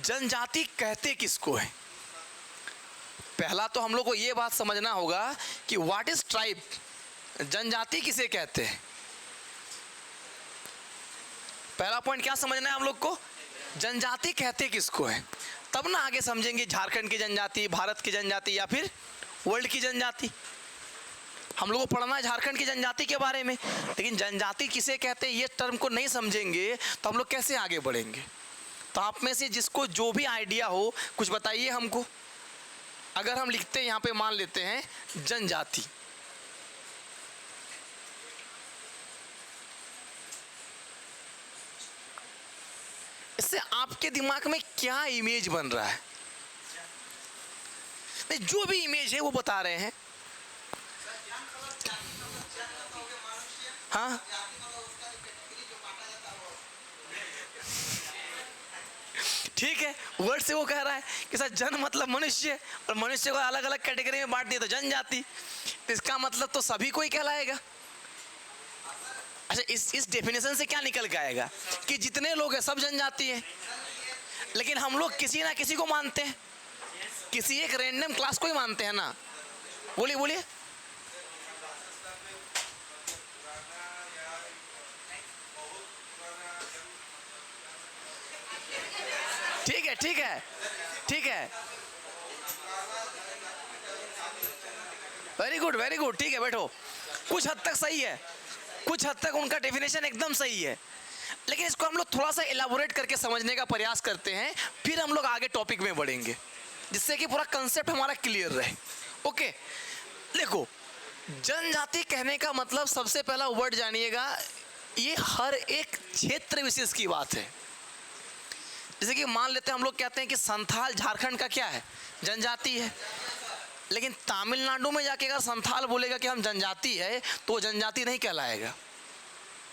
जनजाति कहते किसको है? पहला तो हम लोग को ये बात समझना होगा कि व्हाट इज ट्राइब, जनजाति किसे कहते हैं। पहला पॉइंट क्या समझना है हम लोग को, जनजाति कहते किसको है, तब ना आगे समझेंगे झारखंड की जनजाति, भारत की जनजाति या फिर वर्ल्ड की जनजाति। हम लोग को पढ़ना है झारखंड की जनजाति के बारे में, लेकिन जनजाति किसे कहते हैं ये टर्म को नहीं समझेंगे तो हम लोग कैसे आगे बढ़ेंगे। तो आप में से जिसको जो भी आइडिया हो कुछ बताइए हमको। अगर हम लिखते हैं यहाँ पे, मान लेते हैं जनजाति, इससे आपके दिमाग में क्या इमेज बन रहा है? नहीं, जो भी इमेज है वो बता रहे हैं। हाँ, ठीक है, वर्ड से वो कह रहा है कि सर जन मतलब मनुष्य, और मनुष्य को अलग अलग कैटेगरी में बांट दिया तो जनजाति, तो इसका मतलब तो सभी को ही कहलाएगा। अच्छा, इस डेफिनेशन से क्या निकल के आएगा कि जितने लोग हैं सब जनजाति हैं, लेकिन हम लोग किसी ना किसी को मानते हैं, किसी एक रैंडम क्लास को ही मानते हैं ना। बोलिए बोलिए। ठीक है ठीक है ठीक है, वेरी गुड वेरी गुड, ठीक है बैठो। कुछ हद तक सही है, कुछ हद तक उनका डेफिनेशन एकदम सही है, लेकिन इसको हम लोग थोड़ा सा इलाबोरेट करके समझने का प्रयास करते हैं, फिर हम लोग आगे टॉपिक में बढ़ेंगे जिससे कि पूरा कंसेप्ट हमारा क्लियर रहे। ओके, देखो, जनजाति कहने का मतलब सबसे पहला वर्ड जानिएगा, ये हर एक क्षेत्र विशेष की बात है। जैसे कि मान लेते हैं हम लोग कहते हैं कि संथाल झारखंड का क्या है, जनजाति है, लेकिन तमिलनाडु में जाके अगर संथाल बोलेगा कि हम जनजाति है तो जनजाति नहीं कहलाएगा।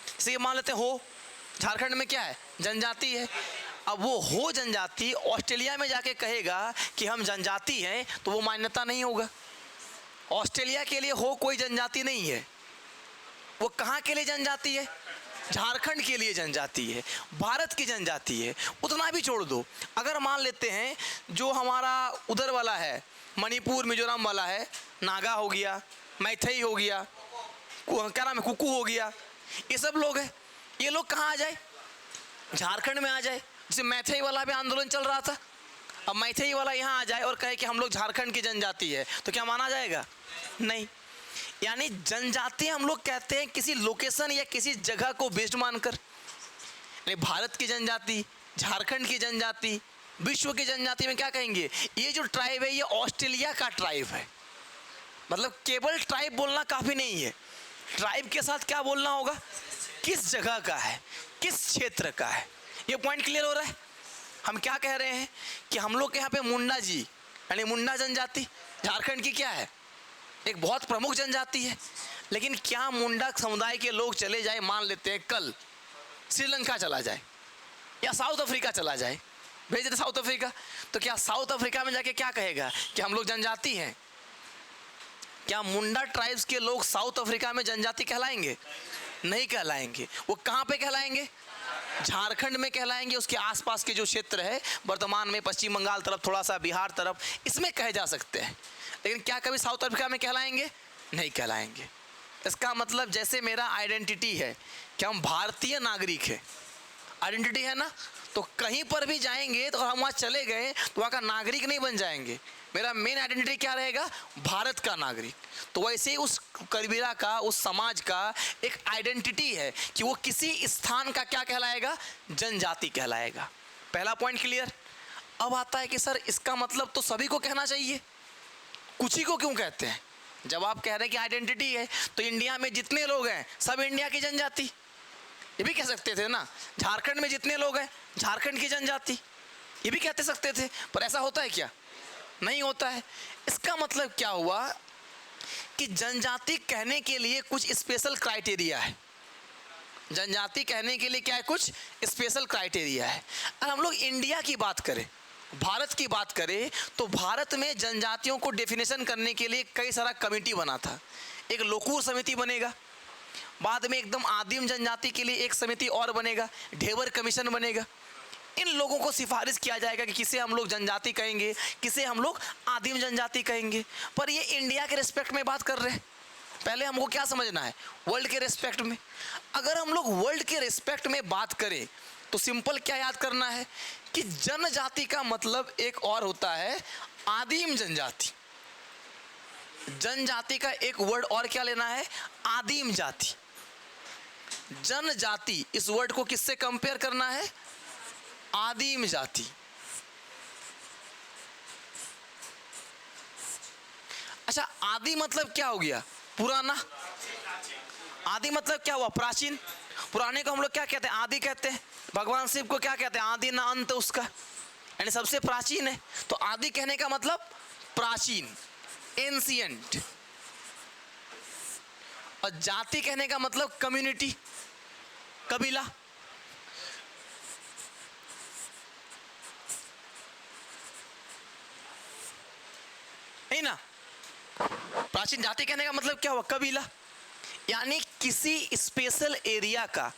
जैसे कि मान लेते हैं हो झारखंड में क्या है, जनजाति है। अब वो हो जनजाति ऑस्ट्रेलिया में जाके कहेगा कि हम जनजाति हैं तो वो मान्यता नहीं होगा। ऑस्ट्रेलिया के लिए हो कोई जनजाति नहीं है, वो कहाँ के लिए जनजाति है, झारखंड के लिए जनजाति है, भारत की जनजाति है। उतना भी छोड़ दो, अगर मान लेते हैं जो हमारा उधर वाला है, मणिपुर मिजोरम वाला है, नागा हो गया, मैथई हो गया, क्या नाम है, कुकू हो गया, ये सब लोग हैं, ये लोग कहाँ आ जाए, झारखंड में आ जाए। जैसे मैथई वाला भी आंदोलन चल रहा था, अब मैथई वाला यहाँ आ जाए और कहे कि हम लोग झारखंड की जनजाति है तो क्या माना जाएगा? नहीं। यानी जनजाति हम लोग कहते हैं किसी लोकेशन या किसी जगह को बेस्ड मानकर। भारत की जनजाति, झारखंड की जनजाति, विश्व की जनजाति में क्या कहेंगे, ये जो ट्राइब है ये ऑस्ट्रेलिया का ट्राइब है। मतलब केवल ट्राइब बोलना काफ़ी नहीं है, ट्राइब के साथ क्या बोलना होगा, किस जगह का है, किस क्षेत्र का है। ये पॉइंट क्लियर हो रहा है? हम क्या कह रहे हैं कि हम लोग के यहाँ पे मुंडा जी यानी मुंडा जनजाति झारखंड की क्या है, एक बहुत प्रमुख जनजाति है, लेकिन क्या मुंडा समुदाय के लोग चले जाए, मान लेते हैं कल श्रीलंका चला जाए या साउथ अफ्रीका चला जाए, भेज दे साउथ अफ्रीका, तो क्या साउथ अफ्रीका में जाके क्या कहेगा कि हम लोग जनजाति हैं? क्या मुंडा ट्राइब्स के लोग साउथ अफ्रीका में जनजाति कहलाएंगे? नहीं कहलाएंगे। वो कहाँ पे कहलाएंगे? झारखंड में कहलाएंगे, उसके आसपास के जो क्षेत्र है, वर्तमान में पश्चिम बंगाल तरफ, थोड़ा सा बिहार तरफ, इसमें कहे जा सकते हैं, लेकिन क्या कभी साउथ अफ्रीका में कहलाएंगे? नहीं कहलाएंगे। इसका मतलब जैसे मेरा आइडेंटिटी है कि हम भारतीय नागरिक है, आइडेंटिटी है ना, तो कहीं पर भी जाएंगे तो हम वहाँ चले गए तो वहाँ का नागरिक नहीं बन जाएंगे। मेरा मेन आइडेंटिटी क्या रहेगा? भारत का नागरिक। तो वैसे ही उस कबीला का, उस समाज का एक आइडेंटिटी है कि वो किसी स्थान का क्या कहलाएगा? जनजाति कहलाएगा। पहला पॉइंट क्लियर। अब आता है कि सर इसका मतलब तो सभी को कहना चाहिए, कुछ ही को क्यों कहते हैं? जब आप कह रहे हैं कि आइडेंटिटी है तो इंडिया में जितने लोग हैं सब इंडिया की जनजाति, ये भी कह सकते थे ना। झारखंड में जितने लोग हैं झारखंड की जनजाति, ये भी कहते सकते थे, पर ऐसा होता है क्या? नहीं होता है। इसका मतलब क्या हुआ कि जनजाति कहने के लिए कुछ स्पेशल क्राइटेरिया है। जनजाति कहने के लिए क्या है? कुछ स्पेशल क्राइटेरिया है। अगर हम लोग इंडिया की बात करें, भारत की बात करें, तो भारत में जनजातियों को डेफिनेशन करने के लिए कई सारा कमेटी बना था। एक लोकूर समिति बनेगा, बाद में एकदम आदिम जनजाति के लिए एक समिति और बनेगा, ढेबर कमीशन बनेगा। इन लोगों को सिफारिश किया जाएगा कि किसे हम लोग जनजाति कहेंगे, किसे हम लोग आदिम जनजाति कहेंगे। पर ये इंडिया के रिस्पेक्ट में बात कर रहे हैं। पहले हमको क्या समझना है, वर्ल्ड के रिस्पेक्ट में। अगर हम लोग वर्ल्ड के रिस्पेक्ट में बात करें तो सिंपल क्या याद करना है कि जनजाति का मतलब एक और होता है आदिम जनजाति। जनजाति का एक वर्ड और क्या लेना है, आदिम जाति। जनजाति इस वर्ड को किससे कंपेयर करना है, आदिम जाति। अच्छा, आदि मतलब क्या हो गया, पुराना। आदि मतलब क्या हुआ, प्राचीन। पुराने को हम लोग क्या कहते हैं, आदि कहते हैं। भगवान शिव को क्या कहते हैं, आदि ना अंत उसका, यानी सबसे प्राचीन है। तो आदि कहने का मतलब प्राचीन, एंशिएंट। और जाति कहने का मतलब कम्युनिटी, कबीला। नहीं ना, प्राचीन जाति कहने का मतलब क्या हुआ, कबीला। यानी किसी स्पेशल एरिया का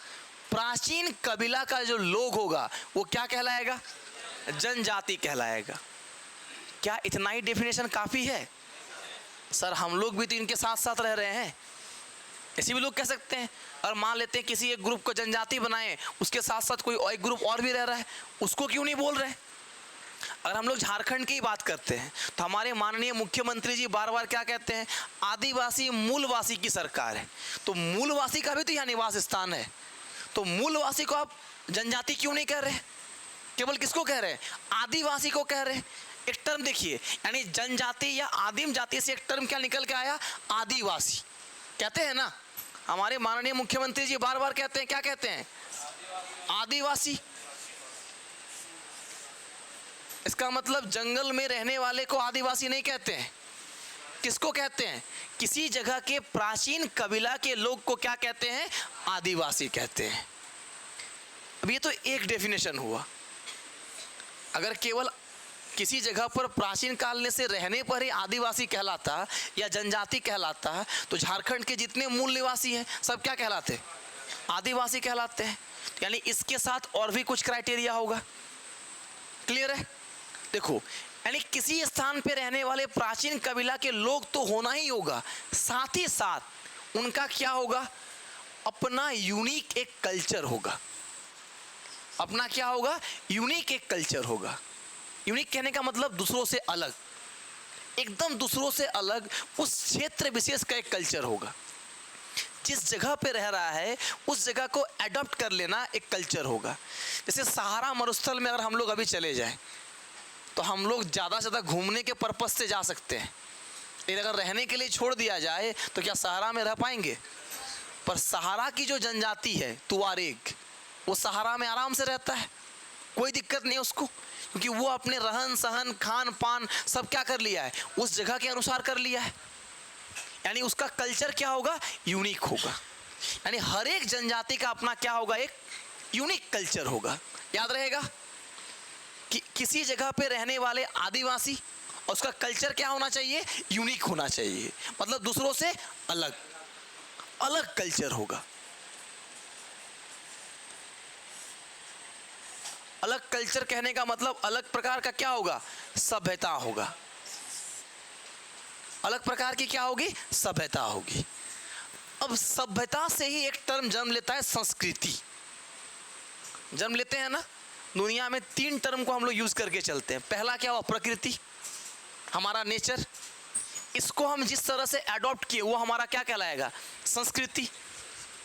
प्राचीन कबीला का जो लोग होगा वो क्या कहलाएगा, जनजाति कहलाएगा। क्या इतना ही डेफिनेशन काफी है? सर हम लोग भी तो इनके साथ साथ रह रहे हैं, ऐसे भी लोग कह सकते हैं। और मान लेते हैं किसी एक ग्रुप को जनजाति बनाए, उसके साथ साथ कोई एक ग्रुप और भी रह रहा है, उसको क्यों नहीं बोल रहे? अगर हम लोग झारखंड की बात करते हैं तो हमारे माननीय मुख्यमंत्री जी बार बार क्या कहते हैं, आदिवासी मूलवासी की सरकार है। तो मूलवासी का भी तो यहाँ निवास स्थान है, तो मूलवासी को आप जनजाति क्यों नहीं कह रहे? केवल किसको कह रहे हैं, आदिवासी को कह रहे हैं। एक टर्म देखिए, यानी जनजाति या आदिम जाति से एक टर्म क्या निकल के आया, आदिवासी। कहते हैं ना, हमारे माननीय मुख्यमंत्री जी बार बार कहते हैं, क्या कहते हैं, आदिवासी। इसका मतलब जंगल में रहने वाले को आदिवासी नहीं कहते हैं। किसको कहते हैं, किसी जगह के प्राचीन कबीला के लोग को क्या कहते हैं, आदिवासी कहते हैं। अब ये तो एक डेफिनेशन हुआ। अगर केवल किसी जगह पर प्राचीन काल से रहने पर ही आदिवासी कहलाता या जनजाति कहलाता, तो झारखंड के जितने मूल निवासी हैं सब क्या कहलाते, आदिवासी कहलाते हैं। यानी इसके साथ और भी कुछ क्राइटेरिया होगा। क्लियर है? देखो, यानी किसी स्थान पे रहने वाले प्राचीन कबीला के लोग तो होना ही होगा, साथ ही साथ उनका क्या होगा, अपना यूनिक एक कल्चर होगा। अपना क्या होगा, यूनिक एक कल्चर होगा। यूनिक कहने का मतलब दूसरों से अलग, एकदम दूसरों से अलग, उस क्षेत्र विशेष का एक कल्चर होगा। जिस जगह पे रह रहा है उस जगह को एडॉप्ट कर लेना एक कल्चर होगा। जैसे सहारा मरुस्थल में अगर हम लोग अभी चले जाएं तो हम लोग ज़्यादा से ज़्यादा घूमने के पर्पज से जा सकते हैं, लेकिन अगर रहने के लिए छोड़ दिया जाए तो क्या सहारा में रह पाएंगे? पर सहारा की जो जनजाति है तुआरेग, वो सहारा में आराम से रहता है, कोई दिक्कत नहीं है उसको, क्योंकि वो अपने रहन सहन खान पान सब क्या कर लिया है, उस जगह के अनुसार कर लिया है। यानी उसका कल्चर क्या होगा, यूनिक होगा। यानी हर एक जनजाति का अपना क्या होगा, एक यूनिक कल्चर होगा। याद रहेगा कि किसी जगह पे रहने वाले आदिवासी और उसका कल्चर क्या होना चाहिए, यूनिक होना चाहिए, मतलब दूसरों से अलग अलग कल्चर होगा। अलग कल्चर कहने का मतलब अलग प्रकार का क्या होगा, सभ्यता होगा। अलग प्रकार की क्या होगी, सभ्यता होगी। अब सभ्यता से ही एक टर्म जन्म लेता है, संस्कृति। जन्म लेते हैं ना, दुनिया में 3 टर्म को हम लोग यूज करके चलते हैं। पहला क्या हुआ, प्रकृति, हमारा नेचर। इसको हम जिस तरह से अडॉप्ट किए वो हमारा क्या कहलाएगा, संस्कृति।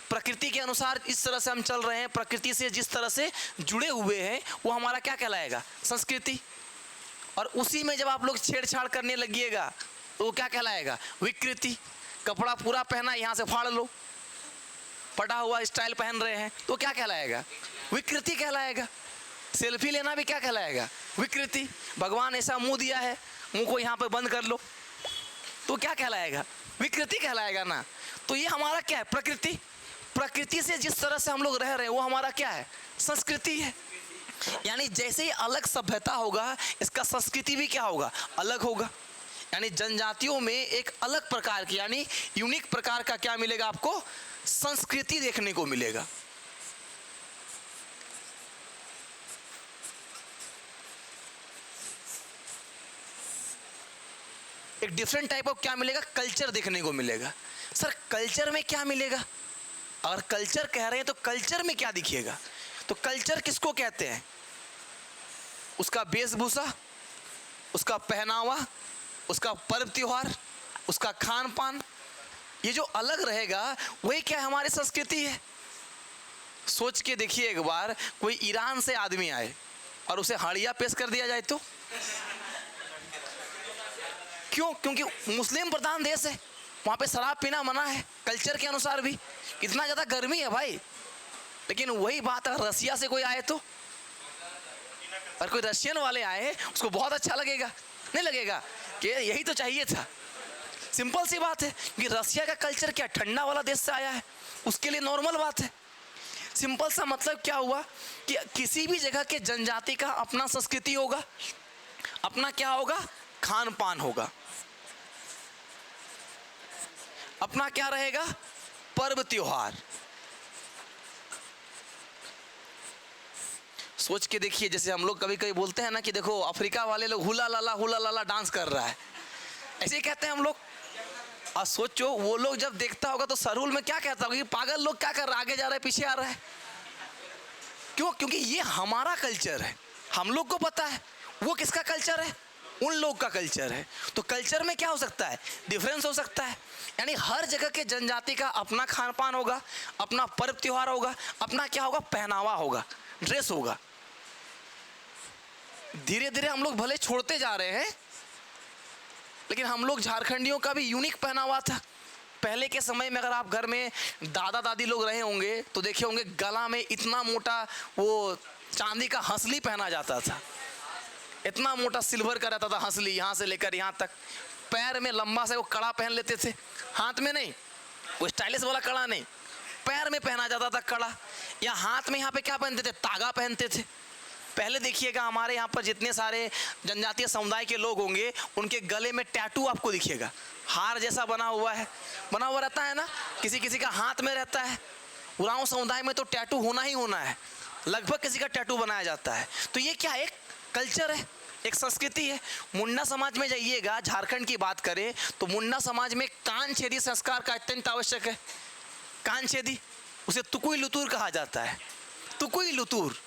प्रकृति के अनुसार इस तरह से हम चल रहे हैं, प्रकृति से जिस तरह से जुड़े हुए हैं वो हमारा क्या कहलाएगा, संस्कृति। और उसी में जब आप लोग छेड़छाड़ करने लगिएगा तो वो क्या कहलाएगा, विकृति। कपड़ा पूरा पहना, यहाँ से फाड़ लो, फटा हुआ स्टाइल पहन रहे हैं तो क्या कहलाएगा, विकृति कहलाएगा। सेल्फी लेना भी क्या कहलाएगा, विकृति। भगवान ऐसा मुंह दिया है, मुंह को यहाँ पे बंद कर लो तो क्या कहलाएगा, विकृति कहलाएगा ना। तो ये हमारा क्या है, प्रकृति। प्रकृति से जिस तरह से हम लोग रह रहे हैं वो हमारा क्या है, संस्कृति है। यानी जैसे ही अलग सभ्यता होगा इसका संस्कृति भी क्या होगा, अलग होगा। यानी जनजातियों में एक अलग प्रकार की यानी यूनिक प्रकार का क्या मिलेगा आपको, संस्कृति देखने को मिलेगा। एक डिफरेंट टाइप ऑफ क्या मिलेगा, कल्चर देखने को मिलेगा। सर कल्चर में क्या मिलेगा? अगर कल्चर कह रहे हैं तो कल्चर में क्या दिखेगा? तो कल्चर किसको कहते हैं? उसका वेशभूषा, उसका पहनावा, उसका पर्व त्योहार, उसका खान पान, ये जो अलग रहेगा वही क्या हमारी संस्कृति है। सोच के देखिए एक बार, कोई ईरान से आदमी आए और उसे हाड़िया पेश कर दिया जाए तो क्यों? क्योंकि मुस्लिम प्रधान देश है, वहाँ पे शराब पीना मना है कल्चर के अनुसार भी, इतना ज़्यादा गर्मी है भाई। लेकिन वही बात अगर रसिया से कोई आए तो, और कोई रशियन वाले आए उसको बहुत अच्छा लगेगा, नहीं लगेगा कि यही तो चाहिए था। सिंपल सी बात है कि रसिया का कल्चर क्या ठंडा वाला देश से आया है, उसके लिए नॉर्मल बात है। सिंपल सा मतलब क्या हुआ कि किसी भी जगह के जनजाति का अपना संस्कृति होगा, अपना क्या होगा, खान पान होगा, अपना क्या रहेगा, पर्व त्योहार। सोच के देखिए, जैसे हम लोग कभी कभी बोलते हैं ना कि देखो अफ्रीका वाले लोग हुला लाला डांस कर रहा है, ऐसे ही कहते हैं हम लोग। और सोचो वो लोग जब देखता होगा तो सरहुल में क्या कहता होगा कि पागल लोग क्या कर रहा है, आगे जा रहा है पीछे आ रहा है। क्यों? क्योंकि ये हमारा कल्चर है, हम लोग को पता है वो किसका कल्चर है, उन लोग का कल्चर है। तो कल्चर में क्या हो सकता है, डिफरेंस हो सकता है। यानी हर जगह के जनजाति का अपना खान पान होगा, अपना पर्व त्योहार होगा, अपना क्या होगा, पहनावा होगा, ड्रेस होगा। धीरे धीरे हम लोग भले छोड़ते जा रहे हैं, लेकिन हम लोग झारखंडियों का भी यूनिक पहनावा था। पहले के समय में अगर आप घर में दादा दादी लोग रहे होंगे तो देखे होंगे गला में इतना मोटा वो चांदी का हंसली पहना जाता था, इतना मोटा सिल्वर का रहता था हंसली, यहाँ से लेकर यहाँ तक। पैर में लंबा से वो कड़ा पहन लेते थे, हाथ में नहीं, वो स्टाइलिश वाला कड़ा नहीं, पैर में पहना जाता था कड़ा, या हाथ में यहाँ पे क्या पहनते थे, तागा पहनते थे। पहले देखिएगा हमारे यहाँ पर जितने सारे जनजातीय समुदाय के लोग होंगे उनके गले में टैटू आपको दिखेगा, हार जैसा बना हुआ रहता है ना, किसी किसी का हाथ में रहता है। उरांव समुदाय में तो टैटू होना ही होना है, लगभग किसी का टैटू बनाया जाता है। तो ये क्या, एक कल्चर है, एक संस्कृति है। मुंडा समाज में जाइएगा, झारखंड की बात करें तो मुंडा समाज में कान छेदी संस्कार का अत्यंत आवश्यक है। कान छेदी, उसे तुकुई लुतूर कहा जाता है, तुकुई लुतूर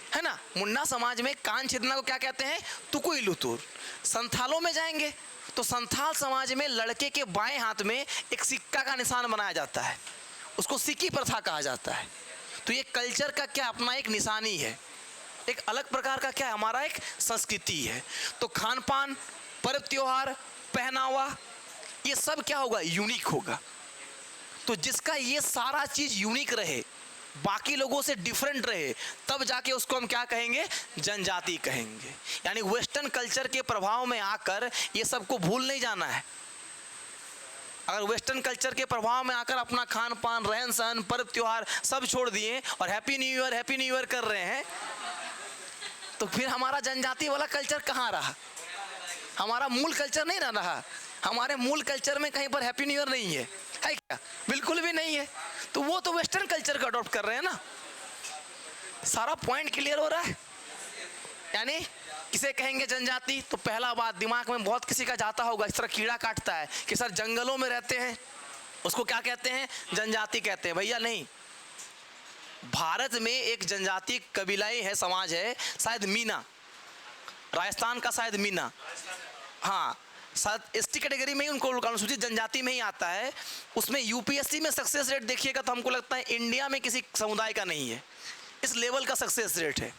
है ना। मुंडा समाज में कान छेदना को क्या कहते हैं, तुकुई लुतूर। संथालों में जाएंगे तो संथाल समाज में लड़के के बाएं हाथ में एक सिक्का का निशान बनाया जाता है, उसको सिक्की प्रथा कहा जाता है। तो ये कल्चर का क्या अपना एक निशानी है, एक अलग प्रकार का क्या हमारा एक संस्कृति है। तो खान पान, पर्व त्योहार, पहनावा, ये सब क्या होगा, यूनिक होगा। तो जिसका ये सारा चीज यूनिक रहे, बाकी लोगों से डिफरेंट रहे, तब जाके उसको हम क्या कहेंगे, जनजाति कहेंगे। यानी वेस्टर्न कल्चर के प्रभाव में आकर ये सबको भूल नहीं जाना है। अगर वेस्टर्न कल्चर के प्रभाव में आकर अपना खान पान, रहन सहन, पर्व त्योहार सब छोड़ दिए और हैप्पी न्यू ईयर कर रहे हैं, तो फिर हमारा जनजाति वाला कल्चर कहाँ रहा, हमारा मूल कल्चर नहीं रहा। हमारे मूल कल्चर में कहीं पर हैप्पी न्यू ईयर नहीं है क्या? बिल्कुल भी नहीं है। तो वो तो वेस्टर्न कल्चर का अडॉप्ट कर रहे हैं ना। सारा पॉइंट क्लियर हो रहा है। यानी किसे कहेंगे जनजाति, तो पहला बात दिमाग में बहुत किसी का जाता होगा, इस तरह कीड़ा काटता है कि सर जंगलों में रहते हैं उसको क्या कहते हैं, जनजाति कहते हैं। भैया नहीं, भारत में एक जनजाति कबीलाई है, समाज है, शायद मीना, राजस्थान का शायद मीना, हाँ शायद एसटी कैटेगरी में ही उनको अनुसूचित जनजाति में ही आता है। उसमें यूपीएससी में सक्सेस रेट देखिएगा तो हमको लगता है इंडिया में किसी समुदाय का नहीं है, इस लेवल का सक्सेस रेट है।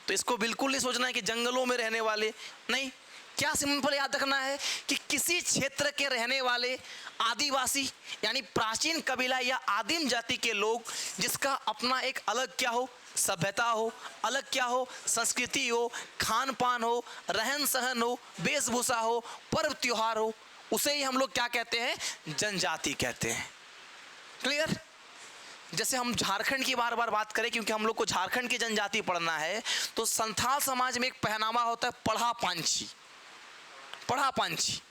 तो इसको बिल्कुल नहीं सोचना है कि जंगलों में रहने वाले, नहीं, क्या सिंपल याद रखना है कि किसी क्षेत्र के रहने वाले आदिवासी यानी प्राचीन कबीला या आदिम जाति के लोग, जिसका अपना एक अलग क्या हो, सभ्यता हो, अलग क्या हो, संस्कृति हो, खान पान हो, रहन सहन हो, वेशभूषा हो, पर्व त्योहार हो, उसे ही हम लोग क्या कहते हैं, जनजाति कहते हैं। क्लियर? जैसे हम झारखंड की बार बार बात करें क्योंकि हम लोग को झारखंड की जनजाति पढ़ना है, तो संथाल समाज में एक पहनावा होता है पढ़ा पांची, पढ़ा पांची।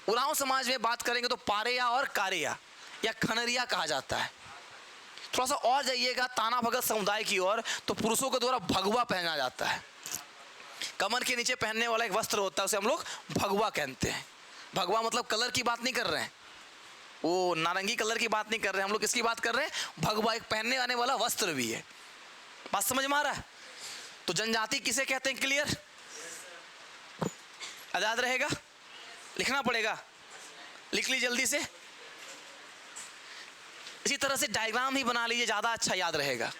उरांव समाज में बात करेंगे तो पारेया और कारेया या खनरिया कहा जाता है। थोड़ा सा और जाइएगा ताना भगत समुदाय की ओर तो पुरुषों के द्वारा भगवा पहना जाता है। कमर के नीचे पहनने वाला एक वस्त्र होता है, उसे हम लोग भगवा कहते हैं। भगवा मतलब कलर की बात नहीं कर रहे हैं, वो नारंगी कलर की बात नहीं कर रहे हैं, हम लोग किसकी बात कर रहे हैं? भगवा, एक पहनने आने वाला वस्त्र भी है। बात समझ में आ रहा है? तो जनजाति किसे कहते हैं? क्लियर? याद रहेगा? लिखना पड़ेगा, लिख ली जल्दी से। इसी तरह से डायग्राम ही बना लीजिए, ज्यादा अच्छा याद रहेगा।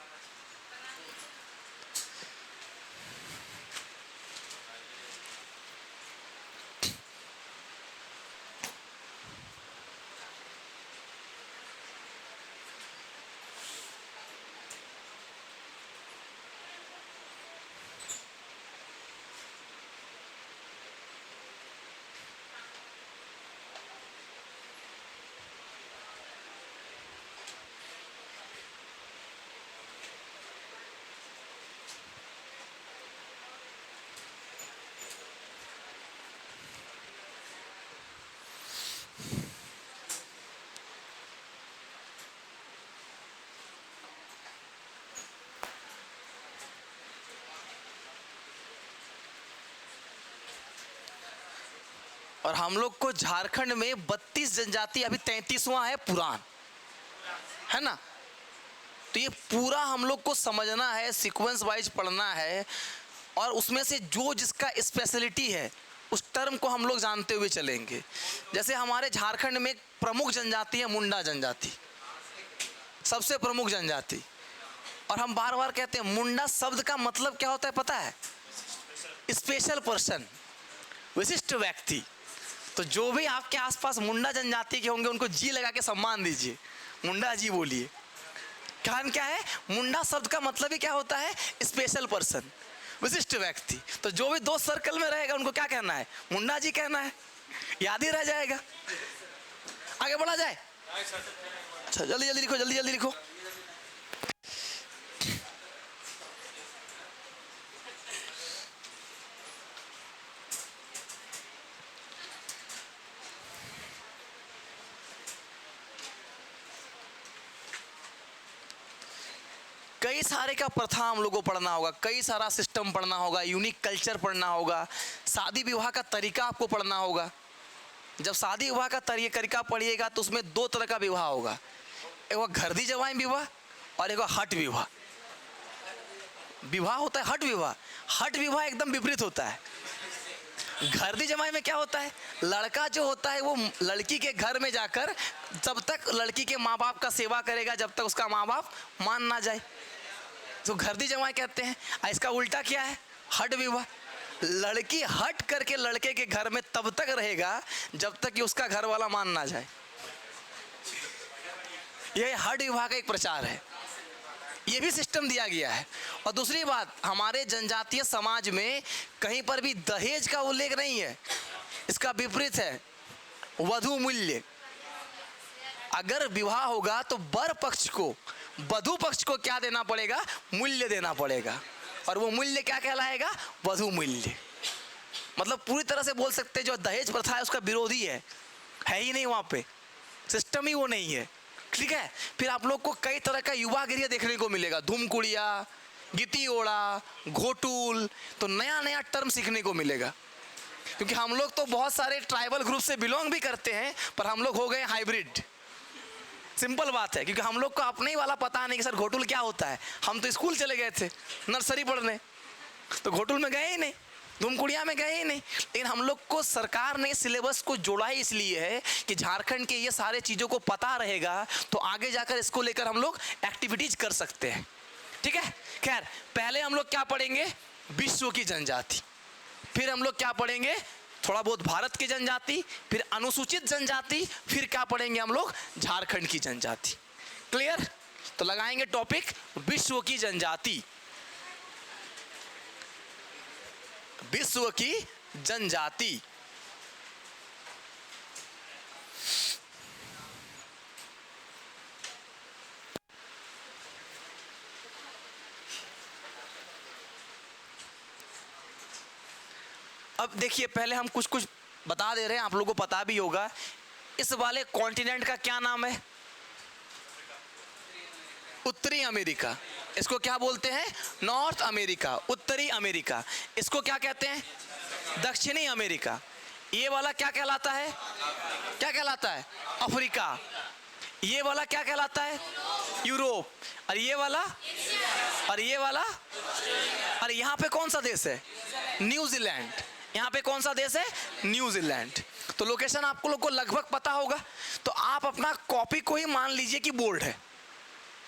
और हम लोग को झारखंड में 32 जनजाति, अभी 33वां है पुराण, है ना? तो ये पूरा हम लोग को समझना है, सीक्वेंस वाइज पढ़ना है, और उसमें से जो जिसका स्पेशलिटी है उस टर्म को हम लोग जानते हुए चलेंगे। जैसे हमारे झारखंड में एक प्रमुख जनजाति है मुंडा जनजाति, सबसे प्रमुख जनजाति। और हम बार बार कहते हैं मुंडा शब्द का मतलब क्या होता है पता है? स्पेशल पर्सन, विशिष्ट व्यक्ति। तो जो भी आपके आसपास मुंडा जनजाति के होंगे उनको जी लगा के सम्मान दीजिए, मुंडा जी बोलिए। कारण क्या है? मुंडा शब्द का मतलब ही क्या होता है? स्पेशल पर्सन, विशिष्ट व्यक्ति। तो जो भी दोस्त सर्कल में रहेगा उनको क्या कहना है? मुंडा जी कहना है, याद ही रह जाएगा। आगे बढ़ा जाए? अच्छा जल्दी जल्दी लिखो, जल्दी जल्दी लिखो। कई सारे का प्रथा हम लोगों को पढ़ना होगा, कई सारा सिस्टम पढ़ना होगा, यूनिक कल्चर पढ़ना होगा, शादी विवाह का तरीका आपको पढ़ना होगा। जब शादी विवाह का तरीका पढ़िएगा तो उसमें दो तरह का विवाह होगा, एक घरदी जवाई विवाह और एक हट विवाह। विवाह होता है हट विवाह, हट विवाह एकदम विपरीत होता है। घरदी जमाई में क्या होता है? लड़का जो होता है वो लड़की के घर में जाकर जब तक लड़की के माँ बाप का सेवा करेगा जब तक उसका माँ बाप मान ना जाए, तो घरदी जमाई कहते हैं। इसका उल्टा क्या है? हट विवाह। लड़की हट करके लड़के के घर में तब तक रहेगा जब तक कि उसका घर वाला मान ना जाए। यह हट विवाह का एक प्रचार है, ये भी सिस्टम दिया गया है। और दूसरी बात, हमारे जनजातीय समाज में कहीं पर भी दहेज का उल्लेख नहीं है, इसका विपरीत है वधु मूल्य। अगर विवाह होगा तो वर पक्ष को, वधु पक्ष को क्या देना पड़ेगा? मूल्य देना पड़ेगा। और वो मूल्य क्या कहलाएगा? वधु मूल्य। मतलब पूरी तरह से बोल सकते हैं जो दहेज प्रथा है उसका विरोधी है ही नहीं, वहाँ पे सिस्टम ही वो नहीं है। ठीक है। फिर आप लोग को कई तरह का युवा गृह देखने को मिलेगा, धूमकुड़िया, गितियोड़ा, घोटूल, तो नया नया टर्म सीखने को मिलेगा। क्योंकि हम लोग तो बहुत सारे ट्राइबल ग्रुप से बिलोंग भी करते हैं, पर हम लोग हो गए हाइब्रिड। सिंपल बात है, क्योंकि हम लोग को अपने ही वाला पता नहीं कि सर घोटूल क्या होता है। हम तो स्कूल चले गए थे नर्सरी पढ़ने, तो घोटूल में गए ही नहीं, धूमकुड़िया में गए ही नहीं। लेकिन हम लोग को सरकार ने सिलेबस को जोड़ा ही इसलिए है कि झारखंड के ये सारे चीज़ों को पता रहेगा तो आगे जाकर इसको लेकर हम लोग एक्टिविटीज कर सकते हैं। ठीक है। खैर, पहले हम लोग क्या पढ़ेंगे? विश्व की जनजाति। फिर हम लोग क्या पढ़ेंगे? थोड़ा बहुत भारत की जनजाति, फिर अनुसूचित जनजाति, फिर क्या पढ़ेंगे हम लोग? झारखंड की जनजाति। क्लियर? तो लगाएंगे टॉपिक विश्व की जनजाति। विश्व की जनजाति। अब देखिए, पहले हम कुछ कुछ बता दे रहे हैं, आप लोगों को पता भी होगा। इस वाले कॉन्टिनेंट का क्या नाम है? उत्तरी अमेरिका। इसको क्या बोलते हैं? नॉर्थ अमेरिका, उत्तरी अमेरिका। इसको क्या कहते हैं? दक्षिणी अमेरिका। ये वाला क्या कहलाता है? क्या कहलाता है? अफ्रीका। ये वाला क्या कहलाता है? यूरोप। और ये वाला? और ये वाला? और यहाँ पे कौन सा देश है? न्यूजीलैंड। यहाँ पे कौन सा देश है? न्यूजीलैंड। तो लोकेशन आपको लोग को लगभग पता होगा। तो आप अपना कॉपी को ही मान लीजिए कि बोर्ड है,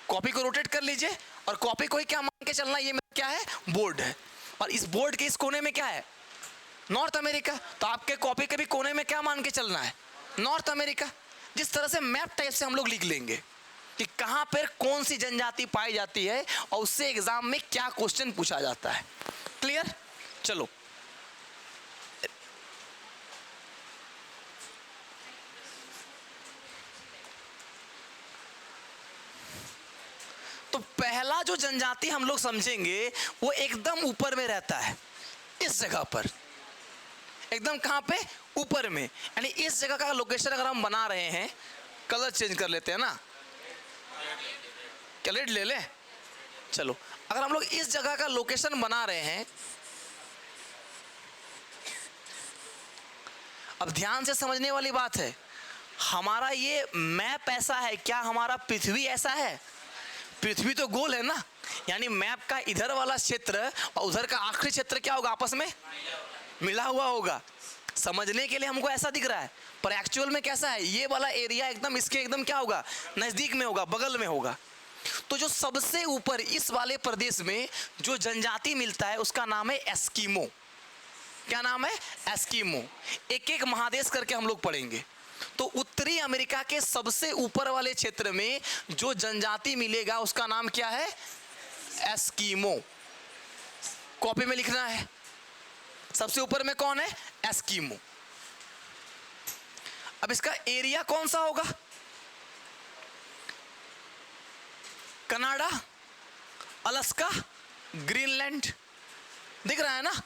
कॉपी को रोटेट कर लीजिए और कॉपी को ही क्या मान के चलना, ये मेरा क्या है? बोर्ड है। और इस बोर्ड के इस कोने में क्या है? North America. तो आपके कॉपी के भी कोने में क्या मान के चलना है? North America. जिस तरह से मैप टाइप से हम लोग लिख लेंगे कि कहां पर कौन सी जनजाति पाई जाती है और उससे एग्जाम में क्या क्वेश्चन पूछा जाता है। क्लियर? चलो, तो पहला जो जनजाति हम लोग समझेंगे वो एकदम ऊपर में रहता है, इस जगह पर। एकदम कहां पे? ऊपर में। यानी इस जगह का लोकेशन अगर हम बना रहे हैं, कलर चेंज कर लेते हैं ना, क्या रेड ले लें? चलो, अगर हम लोग इस जगह का लोकेशन बना रहे हैं, अब ध्यान से समझने वाली बात है, हमारा ये मैप ऐसा है क्या? हमारा पृथ्वी ऐसा है? पृथ्वी तो गोल है ना, यानी मैप का इधर वाला क्षेत्र और उधर का आखिरी क्षेत्र क्या होगा? आपस में मिला हुआ होगा। समझने के लिए हमको ऐसा दिख रहा है, पर एक्चुअल में कैसा है? ये वाला एरिया एकदम इसके एकदम क्या होगा? नजदीक में होगा, बगल में होगा। तो जो सबसे ऊपर इस वाले प्रदेश में जो जनजाति मिलता है उसका नाम है एस्किमो। क्या नाम है? एस्किमो। एक एक महादेश करके हम लोग पढ़ेंगे। तो उत्तरी अमेरिका के सबसे ऊपर वाले क्षेत्र में जो जनजाति मिलेगा उसका नाम क्या है? एस्किमो। कॉपी में लिखना है। सबसे ऊपर में कौन है? एस्किमो। अब इसका एरिया कौन सा होगा? Canada, Alaska, Greenland. दिख रहा है ना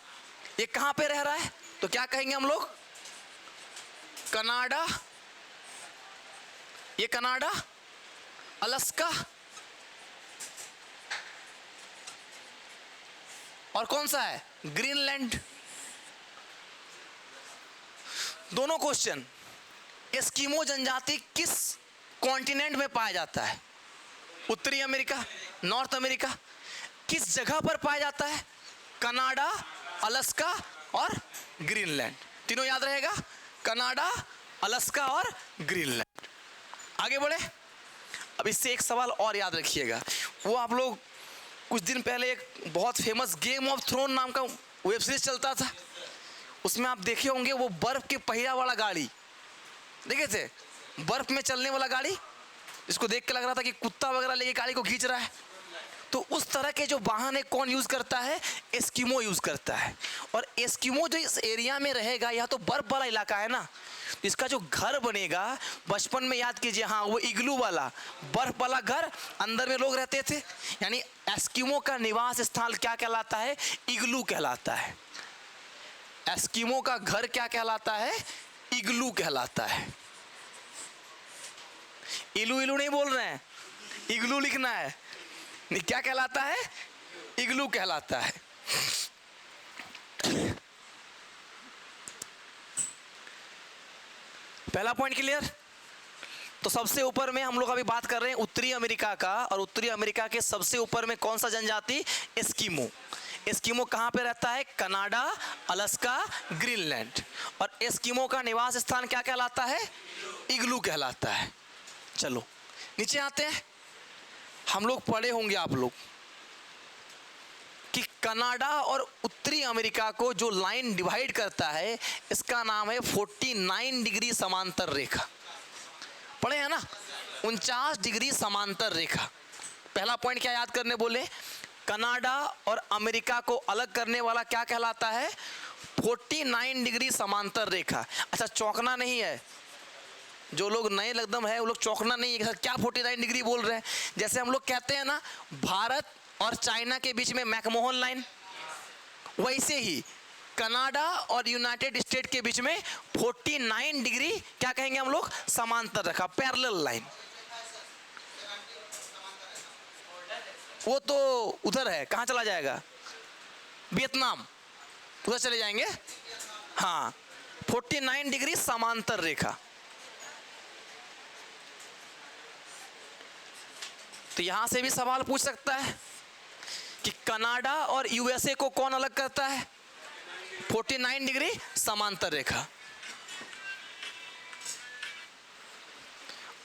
ये कहां पे रह रहा है? तो क्या कहेंगे हम लोग? कनाडा, ये कनाडा, अलास्का और कौन सा है? ग्रीनलैंड। दोनों क्वेश्चन, एस्किमो जनजाति किस कॉन्टिनेंट में पाया जाता है? उत्तरी अमेरिका, नॉर्थ अमेरिका। किस जगह पर पाया जाता है? कनाडा, अलास्का और ग्रीनलैंड। तीनों याद रहेगा, कनाडा, अलास्का और ग्रीनलैंड। आगे बढ़े। अब इससे एक सवाल और याद रखिएगा, वो आप लोग कुछ दिन पहले एक बहुत फेमस गेम ऑफ थ्रोन नाम का वेब सीरीज चलता था, उसमें आप देखे होंगे वो बर्फ के पहिया वाला गाड़ी देखे थे? बर्फ में चलने वाला गाड़ी, इसको देख के लग रहा था कि कुत्ता वगैरह लेके गाड़ी को खींच रहा है। तो उस तरह के जो वाहन है कौन यूज करता है? एस्किमो यूज करता है। और एस्किमो जो इस एरिया में रहेगा, यह तो बर्फ वाला इलाका है ना, इसका जो घर बनेगा, बचपन में याद कीजिए, हाँ वो इग्लू वाला बर्फ वाला घर, अंदर में लोग रहते थे। यानी एस्किमो का निवास स्थान क्या कहलाता है? इग्लू कहलाता है। एस्किमो का घर क्या कहलाता है? इग्लू कहलाता है। इलू इलू नहीं बोल रहे हैं, इग्लू लिखना है। नहीं, क्या कहलाता है? इग्लू कहलाता है। पहला पॉइंट क्लियर? तो सबसे ऊपर में हम लोग अभी बात कर रहे हैं उत्तरी अमेरिका का, और उत्तरी अमेरिका के सबसे ऊपर में कौन सा जनजाति? एस्किमो। एस्किमो कहां पे रहता है? Canada, Alaska, Greenland. और एस्किमो का निवास स्थान क्या कहलाता है? इग्लू कहलाता है। चलो नीचे आते हैं। हम लोग पढ़े होंगे आप लोग कि कनाडा और उत्तरी अमेरिका को जो लाइन डिवाइड करता है इसका नाम है 49 डिग्री समांतर रेखा। पढ़े हैं ना? 49 डिग्री समांतर रेखा। पहला पॉइंट क्या याद करने बोले? कनाडा और अमेरिका को अलग करने वाला क्या कहलाता है? 49 डिग्री समांतर रेखा। अच्छा, चौंकना नहीं है, जो लोग नए एकदम है वो लोग चौंकना नहीं है क्या 49 डिग्री बोल रहे हैं। जैसे हम लोग कहते हैं ना भारत और चाइना के बीच में मैकमोहन लाइन, वैसे ही कनाडा और यूनाइटेड स्टेट के बीच में 49 डिग्री क्या कहेंगे हम लोग? समांतर रेखा, पैरेलल लाइन। वो तो उधर है, कहाँ चला जाएगा? वियतनाम, उधर चले जाएंगे। हाँ, 49 डिग्री समांतर रेखा। तो यहां से भी सवाल पूछ सकता है कि कनाडा और यूएसए को कौन अलग करता है? 49 डिग्री समांतर रेखा।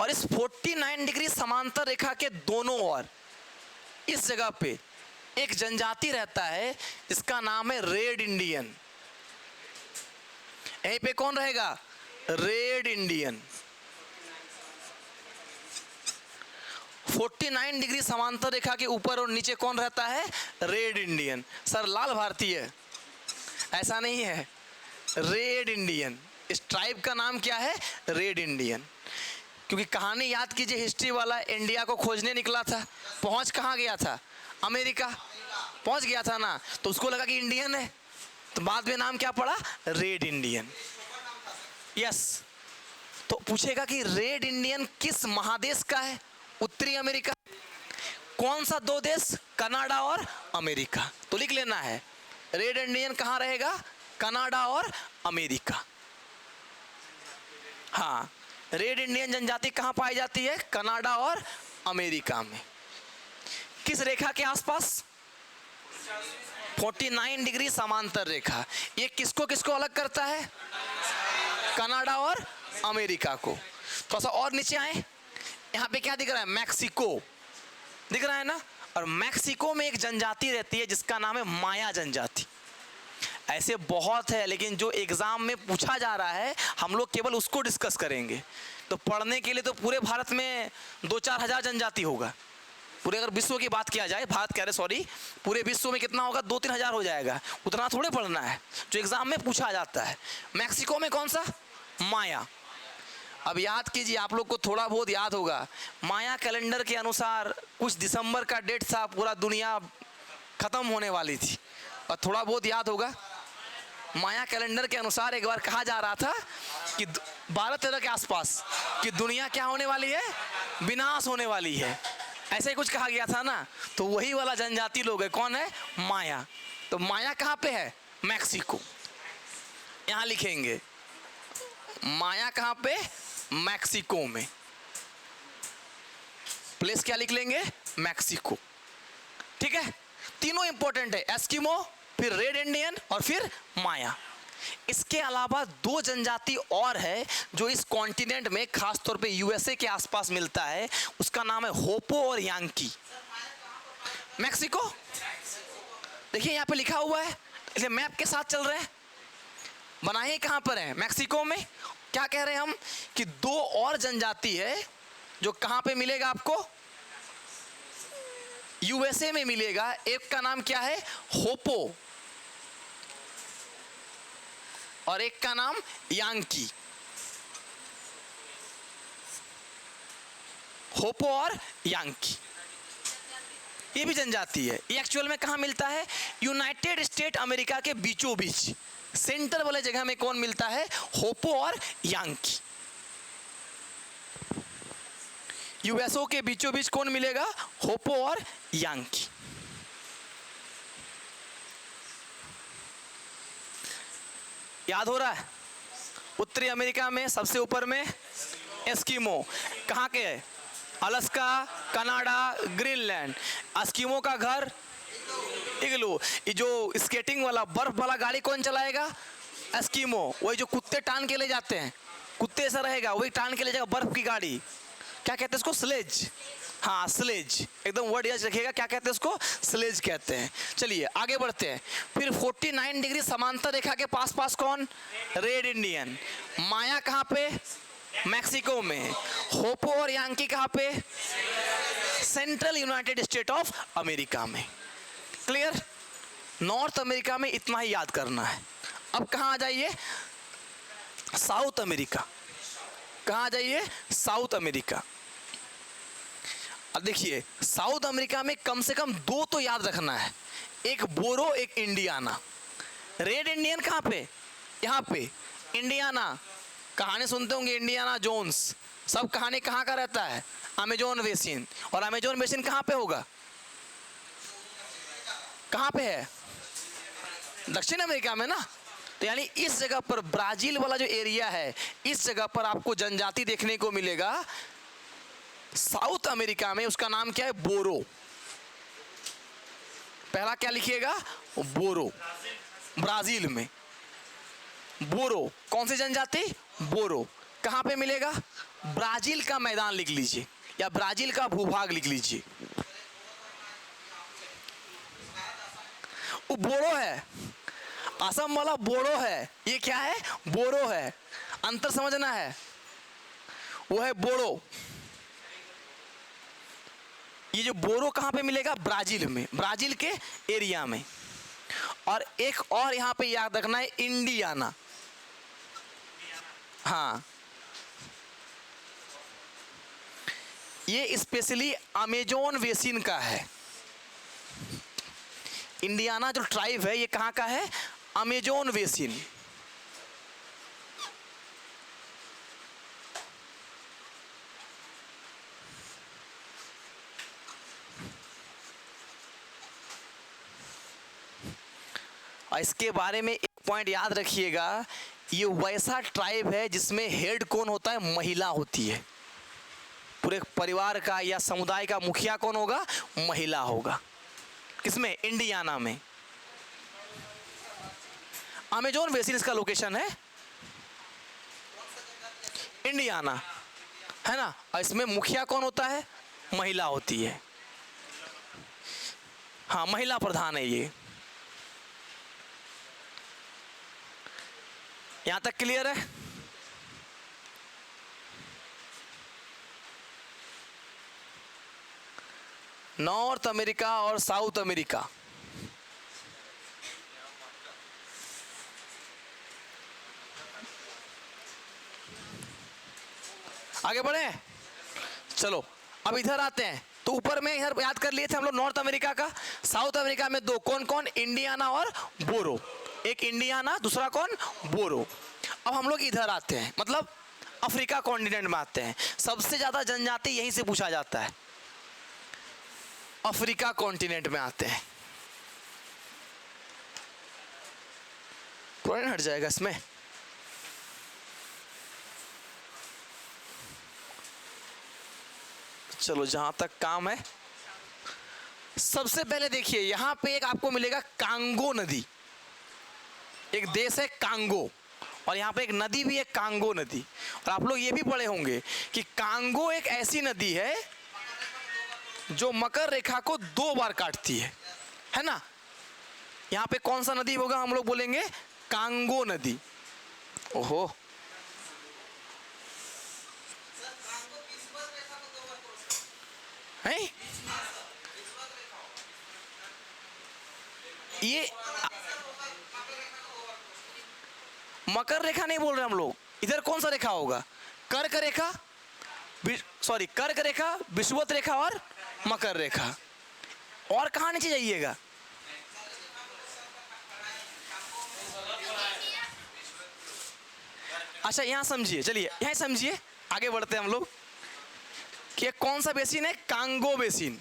और इस 49 डिग्री समांतर रेखा के दोनों ओर इस जगह पे एक जनजाति रहता है, इसका नाम है रेड इंडियन। यहीं पे कौन रहेगा? Red Indian. 49 डिग्री समांतर रेखा के ऊपर और नीचे कौन रहता है? Red Indian. सर लाल भारतीय, ऐसा नहीं है, रेड इंडियन। इस ट्राइब का नाम क्या है? Red Indian. क्योंकि कहानी याद कीजिए, हिस्ट्री वाला इंडिया को खोजने निकला था, पहुंच कहाँ गया था? अमेरिका पहुंच गया था ना, तो उसको लगा कि इंडियन है, तो बाद में नाम क्या पड़ा? Red Indian. यस, तो पूछेगा कि रेड इंडियन किस महादेश का है? उत्तरी अमेरिका। कौन सा दो देश? कनाडा और अमेरिका। तो लिख लेना है, रेड इंडियन कहाँ रहेगा? कनाडा और अमेरिका। हाँ, रेड इंडियन जनजाति कहाँ पाई जाती है? कनाडा और अमेरिका में। किस रेखा के आसपास? 49 डिग्री समांतर रेखा। ये किसको किसको अलग करता है? कनाडा और अमेरिका को। थोड़ा सा और नीचे आए, यहाँ पे क्या दिख रहा है? मैक्सिको दिख रहा है ना। और मैक्सिको में एक जनजाति रहती है जिसका नाम है माया जनजाति। ऐसे बहुत है, लेकिन जो एग्जाम में पूछा जा रहा है हम लोग केवल उसको डिस्कस करेंगे। तो पढ़ने के लिए तो पूरे भारत में 2-4 हजार जनजाति होगा। पूरे अगर विश्व की बात किया जाए, भारत कह रहे सॉरी, पूरे विश्व में कितना होगा? 2-3 हजार हो जाएगा। उतना थोड़े पढ़ना है जो एग्जाम में पूछा जाता है। मैक्सिको में कौन सा? माया। अब याद कीजिए, आप लोग को थोड़ा बहुत याद होगा, माया कैलेंडर के अनुसार कुछ दिसंबर का डेट था, पूरा दुनिया खत्म होने वाली थी। और थोड़ा बहुत याद होगा, माया कैलेंडर के अनुसार एक बार कहा जा रहा था कि 12-13 के आसपास कि दुनिया क्या होने वाली है? विनाश होने वाली है। ऐसे ही कुछ कहा गया था ना। तो वही वाला जनजाति लोग है। कौन है? माया। तो माया कहाँ पे है? मैक्सिको। यहाँ लिखेंगे माया कहाँ पे? मैक्सिको में। प्लेस क्या लिख लेंगे? मैक्सिको। ठीक है, तीनों इंपॉर्टेंट है, एस्किमो, फिर रेड इंडियन और फिर माया। इसके अलावा 2 जनजाति और है जो इस कॉन्टिनेंट में खास तौर पे यूएसए के आसपास मिलता है। उसका नाम है होपो और यांकी। मैक्सिको देखिए यहाँ पे लिखा हुआ है, इसलिए मैप के साथ चल रहे हैं। बनाइए कहाँ पर है? मैक्सिको में। क्या कह रहे हैं हम कि 2 और जनजाति है जो कहाँ पे मिलेगा आपको? यूएसए में मिलेगा। एक का नाम क्या है? होपो, और एक का नाम यांकी। होपो और यांकी, ये भी जनजाति है। ये एक्चुअल में कहाँ मिलता है? यूनाइटेड स्टेट अमेरिका के बीचों बीच सेंटर वाले जगह में कौन मिलता है? होपो और यांकी। यूएसओ के बीचों बीच कौन मिलेगा? होपो और यांकी। याद हो रहा है? उत्तरी अमेरिका में सबसे ऊपर में एस्किमो। कहाँ के है? Alaska, Canada, Greenland. एस्किमो का घर इग्लू। ये जो स्केटिंग वाला बर्फ वाला गाड़ी कौन चलाएगा? एस्किमो। वही जो कुत्ते टान के ले जाते हैं, कुत्ते ऐसा रहेगा, वही टान के ले जाएगा बर्फ की गाड़ी। क्या कहते हैं इसको? स्लेज। हाँ, स्लेज, एकदम वर्ड याद रखिएगा। क्या कहते हैं इसको? स्लेज कहते हैं। चलिए आगे बढ़ते हैं। फिर 49 डिग्री समांतर रेखा के पास पास कौन? Red Indian. माया कहाँ पे? मैक्सिको में। होपो और यांकी कहाँ पे? Central United state of America में। क्लियर? नॉर्थ अमेरिका में इतना ही याद करना है। अब कहाँ आ जाइए? South America. कहाँ आ जाइए? South America. अब देखिए, साउथ अमेरिका में कम से कम 2 तो याद रखना है, एक बोरो, एक इंडियाना। रेड इंडियन कहाँ पे? यहाँ पे इंडियाना। कहानी सुनते होंगे इंडियाना जोन्स। सब कहानी कहाँ का रहता है? Amazon basin. और अमेजोन बेसिन कहाँ पे होगा? कहाँ पे है? दक्षिण अमेरिका में ना। तो यानी इस जगह पर ब्राजील वाला जो एरिया है, इस जगह पर आपको जनजाति देखने को मिलेगा। साउथ अमेरिका में उसका नाम क्या है? बोरो। पहला क्या लिखिएगा? बोरो। ब्राजील में बोरो। कौन सी जनजाति? बोरो। कहां पे मिलेगा? ब्राजील का मैदान लिख लीजिए या ब्राजील का भूभाग लिख लीजिए। वो बोरो है, असम वाला बोरो है। ये क्या है? बोरो है। अंतर समझना है, वो है बोरो। ये जो बोरो कहां पे मिलेगा? ब्राजील में, ब्राजील के एरिया में। और एक और यहां पे याद रखना है, इंडियाना। हाँ, ये स्पेशली अमेजोन बेसिन का है। इंडियाना जो ट्राइब है, ये कहां का है? Amazon basin. और इसके बारे में एक पॉइंट याद रखिएगा, ये वैसा ट्राइब है जिसमें हेड कौन होता है? महिला होती है। पूरे परिवार का या समुदाय का मुखिया कौन होगा? महिला होगा। किसमें? इंडियाना में। अमेजोन बेसिन इसका लोकेशन है, इंडियाना, है ना। और इसमें मुखिया कौन होता है? महिला होती है। हाँ, महिला प्रधान है ये। यहां तक क्लियर है? नॉर्थ अमेरिका और साउथ अमेरिका, आगे बढ़े। चलो अब इधर आते हैं। तो ऊपर में इधर याद कर लिए थे हम लोग नॉर्थ अमेरिका का। साउथ अमेरिका में दो, कौन कौन? इंडियाना और बोरो। एक इंडियाना, दूसरा कौन? बोरो। अब हम लोग इधर आते हैं, मतलब अफ्रीका कॉन्टिनेंट में आते हैं। सबसे ज्यादा जनजाति यहीं से पूछा जाता है। अफ्रीका कॉन्टिनेंट में आते हैं। कौन हट जाएगा इसमें? चलो जहां तक काम है, सबसे पहले देखिए यहां पे एक आपको मिलेगा कांगो नदी। एक देश है कांगो, और यहां पे एक नदी भी है, कांगो नदी। और आप लोग ये भी पढ़े होंगे कि कांगो एक ऐसी नदी है जो मकर रेखा को 2 बार काटती है ना। यहां पे कौन सा नदी होगा? हम लोग बोलेंगे कांगो नदी। ओहो, है ये मकर रेखा नहीं बोल रहे हम लोग। इधर कौन सा रेखा होगा? कर्क रेखा, सॉरी कर्क रेखा, विषुवत रेखा और मकर रेखा। और कहां नीचे जाइएगा? अच्छा यहां समझिए, चलिए यहां समझिए, आगे बढ़ते हैं हम लोग कि कौन सा बेसिन है? Congo basin.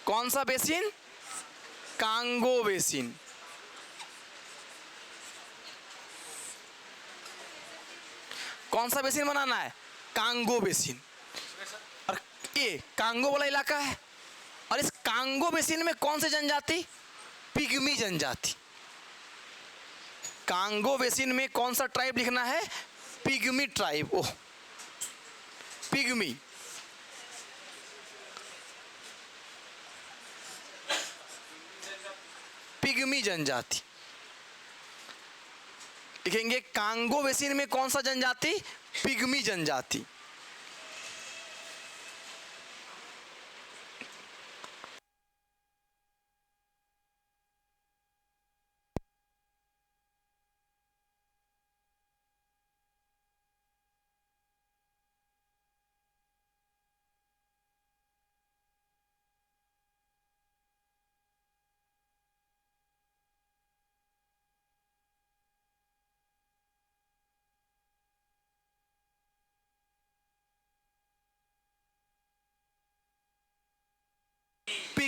कौन सा बेसिन? Congo basin. कौन सा बेसिन बनाना है? Congo basin. और ये कांगो वाला इलाका है। और इस कांगो बेसिन में कौन सी जनजाति? पिग्मी जनजाति। कांगो बेसिन में कौन सा ट्राइब लिखना है? Pygmy tribe. Oh, pygmy. Pygmy जनजाति लिखेंगे। कांगो बेसिन में कौन सा जनजाति? पिग्मी जनजाति।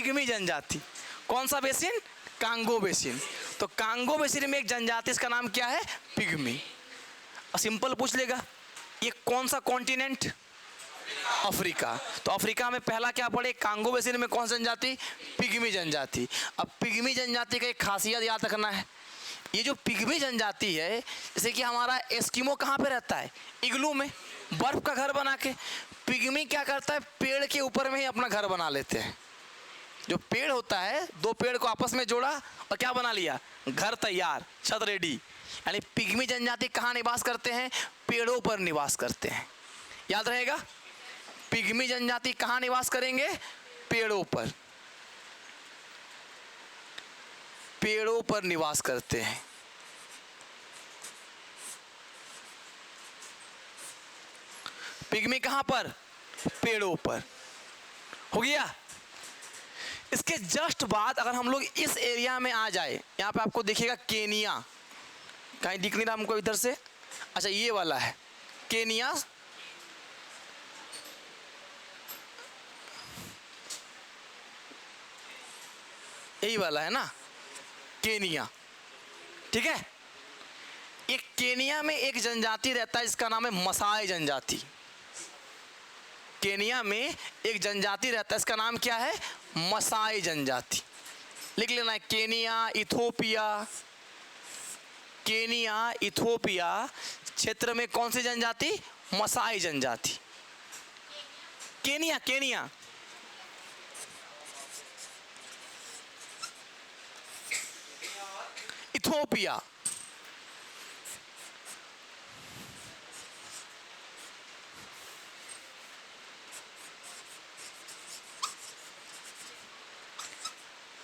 पिग्मी जनजाति। कौन सा बेसिन? Congo basin. तो कांगो बेसिन में एक जनजाति, इसका नाम क्या है? पिग्मी। सिंपल पूछ लेगा ये कौन सा कॉन्टिनेंट? अफ्रीका। तो अफ्रीका में पहला क्या पढ़े? कांगो बेसिन में कौन सा जनजाति? पिग्मी जनजाति। अब पिग्मी जनजाति का एक खासियत याद रखना है, ये जो पिग्मी जनजाति है, जैसे कि हमारा एस्किमो कहाँ पे रहता है? इग्लू में, बर्फ का घर बना के। पिग्मी क्या करता है? पेड़ के ऊपर में ही अपना घर बना लेते हैं। जो पेड़ होता है, दो पेड़ को आपस में जोड़ा और क्या बना लिया? घर तैयार, छत रेडी। यानी पिग्मी जनजाति कहाँ निवास करते हैं? पेड़ों पर निवास करते हैं। याद रहेगा, पिग्मी जनजाति कहाँ निवास करेंगे? पेड़ों पर। पेड़ों पर निवास करते हैं। पिग्मी कहाँ पर? पेड़ों पर। हो गया। इसके जस्ट बाद अगर हम लोग इस एरिया में आ जाए, यहाँ पे आपको दिखेगा केनिया, कहीं दिख नहीं रहा हमको इधर से? अच्छा ये वाला है केनिया। यही वाला है ना, केनिया। ठीक है। एक केनिया में एक जनजाति रहता है जिसका नाम है मसाई जनजाति। केनिया में एक जनजाति रहता है, इसका नाम क्या है? मसाई जनजाति। लिख लेना है, केनिया, इथोपिया। केनिया, इथोपिया क्षेत्र में कौन सी जनजाति? मसाई जनजाति। Kenya, Kenya. Ethiopia.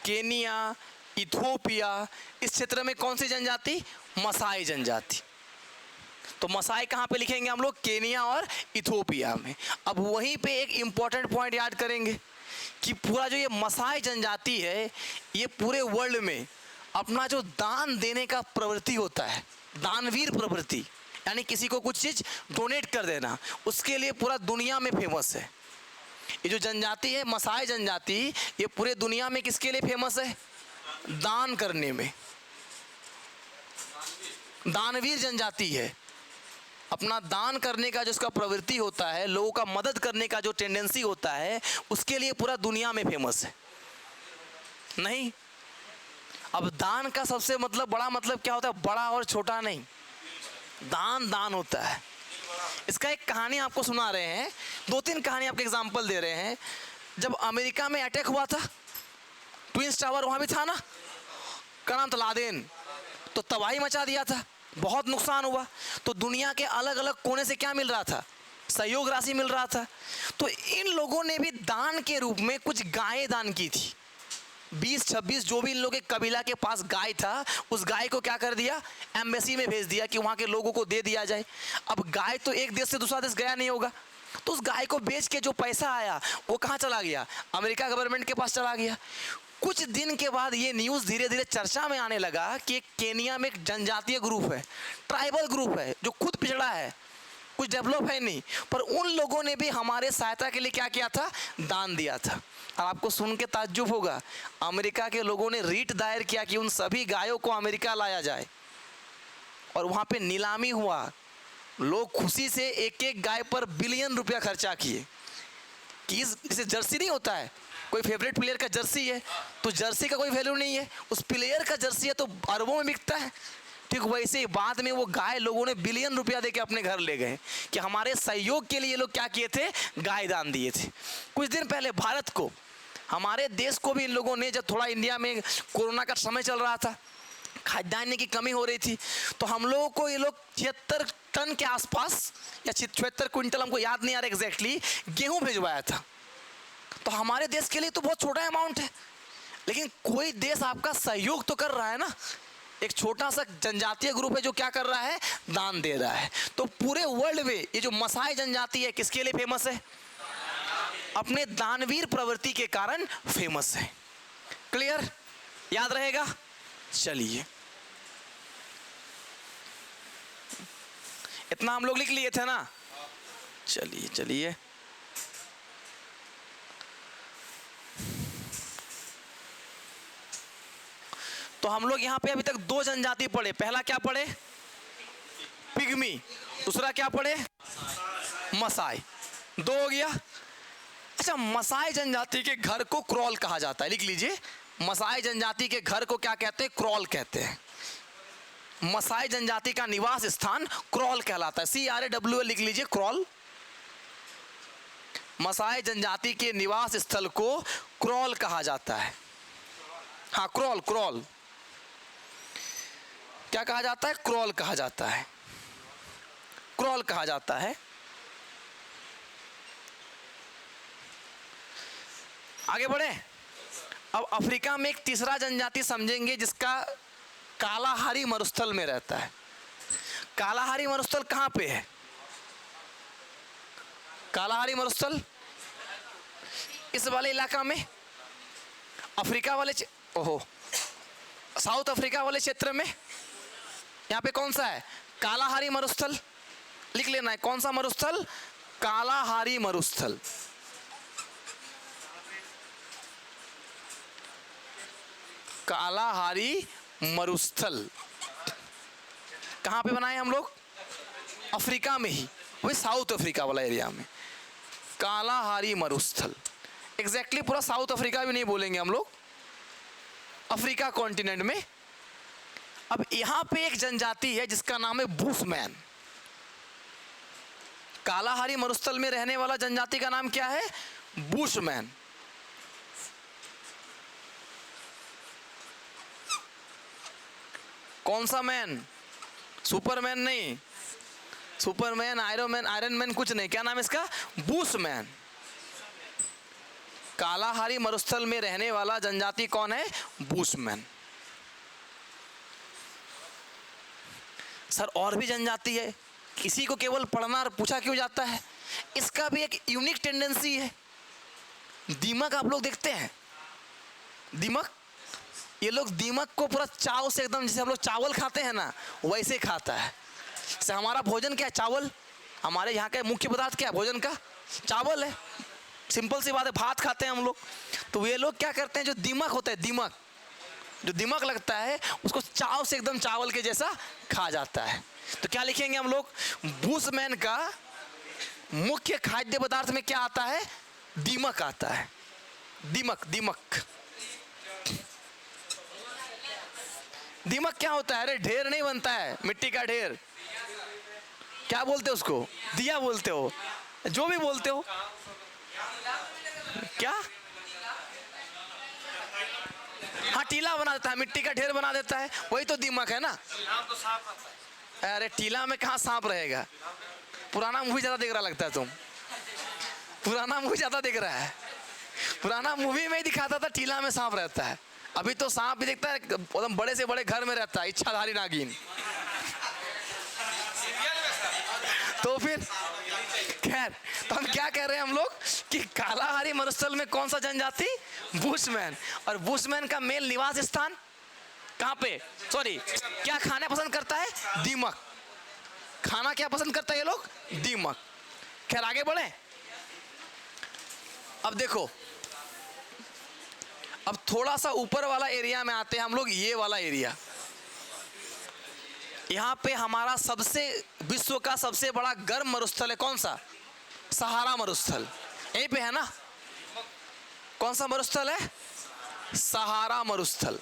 Kenya, Ethiopia, इस क्षेत्र में कौन सी जनजाति? मसाई जनजाति। तो मसाई कहाँ पे लिखेंगे हम लोग? केनिया और इथोपिया में। अब वहीं पे एक इंपॉर्टेंट पॉइंट याद करेंगे कि पूरा जो ये मसाई जनजाति है, ये पूरे वर्ल्ड में अपना जो दान देने का प्रवृत्ति होता है, दानवीर प्रवृत्ति, यानी किसी को कुछ चीज़ डोनेट कर देना, उसके लिए पूरा दुनिया में फेमस है। ये जो जनजाति है मसाई जनजाति, ये पूरे दुनिया में किसके लिए फेमस है? दान करने में। दानवीर जनजाति है। अपना दान करने का जो उसका प्रवृत्ति होता है, लोगों का मदद करने का जो टेंडेंसी होता है, उसके लिए पूरा दुनिया में फेमस है। नहीं, अब दान का सबसे मतलब बड़ा मतलब क्या होता है? बड़ा और छोटा नहीं, दान दान होता है। इसका एक कहानी आपको सुना रहे हैं, दो तीन कहानी आपके एग्जाम्पल दे रहे हैं। जब अमेरिका में अटैक हुआ था, ट्विंस टावर वहाँ भी था ना, का नाम था लादेन, तो तबाही मचा दिया था, बहुत नुकसान हुआ। तो दुनिया के अलग अलग कोने से क्या मिल रहा था? सहयोग राशि मिल रहा था। तो इन लोगों ने भी दान के रूप में कुछ गायें दान की थी। 20-26 जो भी इन लोगों के कबीला के पास गाय था, उस गाय को क्या कर दिया? एम्बेसी में भेज दिया कि वहाँ के लोगों को दे दिया जाए। अब गाय तो एक देश से दूसरा देश गया नहीं होगा, तो उस गाय को बेच के जो पैसा आया वो कहाँ चला गया? अमेरिका गवर्नमेंट के पास चला गया। कुछ दिन के बाद ये न्यूज़ धीरे धीरे चर्चा में आने लगा कि केनिया में एक जनजातीय ग्रुप है, ट्राइबल ग्रुप है, जो खुद पिछड़ा है, कुछ डेवलप है नहीं, पर उन लोगों ने भी हमारे सहायता के लिए क्या किया था? दान दिया था। और आपको सुन के ताज्जुब होगा, अमेरिका के लोगों ने रीट दायर किया कि उन सभी गायों को अमेरिका लाया जाए, और वहाँ पे नीलामी हुआ। लोग खुशी से एक एक गाय पर बिलियन रुपया खर्चा किए। कि जैसे जर्सी नहीं होता है, कोई फेवरेट प्लेयर का जर्सी है तो जर्सी का कोई वैल्यू नहीं है, उस प्लेयर का जर्सी है तो अरबों में बिकता है। ठीक वैसे ही बाद में वो गाय लोगों ने बिलियन रुपया देके अपने घर ले गए कि हमारे सहयोग के लिए ये लोग क्या किए थे? गाय दान दिए थे। कुछ दिन पहले भारत को, हमारे देश को भी इन लोगों ने, जब थोड़ा इंडिया में कोरोना का समय चल रहा था, खाद्यान्न की कमी हो रही थी, तो हम लोगों को ये लोग 76 टन के आसपास या 76 क्विंटल, हमको याद नहीं आ रहा एग्जैक्टली, गेहूं भिजवाया था। तो हमारे देश के लिए तो बहुत छोटा अमाउंट है, लेकिन कोई देश आपका सहयोग तो कर रहा है ना। एक छोटा सा जनजातीय ग्रुप है जो क्या कर रहा है? दान दे रहा है। तो पूरे वर्ल्ड में ये जो मसाई जनजाति है किसके लिए फेमस है? अपने दानवीर प्रवृत्ति के कारण फेमस है। क्लियर? याद रहेगा? चलिए, इतना हम लोग लिख लिए थे ना। चलिए चलिए, तो हम लोग यहाँ पे अभी तक दो जनजाति पढ़े। पहला क्या पढ़े? पिग्मी। दूसरा क्या पढ़े? मसाई। दो हो गया। अच्छा, मसाई जनजाति के घर को क्रॉल कहा जाता है, लिख लीजिए। मसाई जनजाति के घर को क्या कहते हैं? क्रॉल कहते हैं। मसाई जनजाति का निवास स्थान क्रॉल कहलाता है। CRAWL लिख लीजिए, क्रॉल। मसाई जनजाति के निवास स्थल को क्रॉल कहा जाता है। हाँ, क्रॉल, क्रॉल क्या कहा जाता है? क्रॉल कहा जाता है, क्रॉल कहा जाता है। आगे बढ़े। अब अफ्रीका में एक तीसरा जनजाति समझेंगे जिसका कालाहारी मरुस्थल में रहता है। कालाहारी मरुस्थल कहां पे है? कालाहारी मरुस्थल इस वाले इलाका में, अफ्रीका वाले साउथ अफ्रीका वाले क्षेत्र में। यहां पे कौन सा है? कालाहारी मरुस्थल। लिख लेना है, कौन सा मरुस्थल? कालाहारी मरुस्थल। कालाहारी मरुस्थल कहां पे बनाए हम लोग? अफ्रीका में ही, वही साउथ अफ्रीका वाला एरिया में। कालाहारी मरुस्थल एग्जैक्टली पूरा साउथ अफ्रीका भी नहीं बोलेंगे हम लोग, अफ्रीका कॉन्टिनेंट में। अब यहां पे एक जनजाति है जिसका नाम है बुशमैन। कालाहारी मरुस्थल में रहने वाला जनजाति का नाम क्या है? बुशमैन। कौन सा मैन? सुपरमैन नहीं, सुपरमैन, आयरन मैन कुछ नहीं। क्या नाम है इसका? बुशमैन। कालाहारी मरुस्थल में रहने वाला जनजाति कौन है? बुशमैन। सर और भी जनजाति है, किसी को केवल पढ़ना और पूछा क्यों जाता है? इसका भी एक यूनिक टेंडेंसी है। दीमक आप लोग देखते हैं, दीमक, ये लोग दीमक को पूरा चाव से एकदम, जैसे हम लोग चावल खाते हैं ना, वैसे खाता है। जैसे हमारा भोजन क्या है? चावल। हमारे यहाँ का मुख्य पदार्थ क्या है भोजन का? चावल है। सिंपल सी बात है, भात खाते हैं हम लोग। तो ये लोग क्या करते हैं, जो दीमक होता है, दीमक, जो दीमक लगता है उसको चाव से एकदम चावल के जैसा खा जाता है। तो क्या लिखेंगे हम लोग? बुशमैन का मुख्य खाद्य पदार्थ में क्या आता है? दीमक आता है। दीमक, दीमक, दीमक क्या होता है? अरे ढेर नहीं बनता है, मिट्टी का ढेर। क्या बोलते हो उसको? दिया बोलते हो, जो भी बोलते हो। क्या? हाँ, टीला बना देता है, मिट्टी का ढेर बना देता है, वही तो दीमक है ना। अरे टीला में कहाँ सांप रहेगा? पुराना मूवी ज्यादा देख रहा लगता है तुम, पुराना मूवी ज्यादा देख रहा है। पुराना मूवी में ही दिखाता था टीला में सांप रहता है। अभी तो सांप भी देखता है एकदम बड़े से बड़े घर में रहता है, इच्छाधारी नागिन। तो फिर खैर, तो हम क्या कह रहे हैं हम लोग कि कालाहारी मरुस्थल में कौन सा जनजाति? बुशमैन। और बुशमैन का मेल निवास स्थान कहाँ पे? सॉरी, क्या खाना पसंद करता है? दीमक। खाना क्या पसंद करता है ये लोग? दीमक। खैर आगे बढ़े। अब देखो, अब थोड़ा सा ऊपर वाला एरिया में आते हैं हम लोग, ये वाला एरिया। यहाँ पे हमारा सबसे, विश्व का सबसे बड़ा गर्म मरुस्थल है, कौन सा? सहारा मरुस्थल। यहीं पे है ना। कौन सा मरुस्थल है? सहारा मरुस्थल।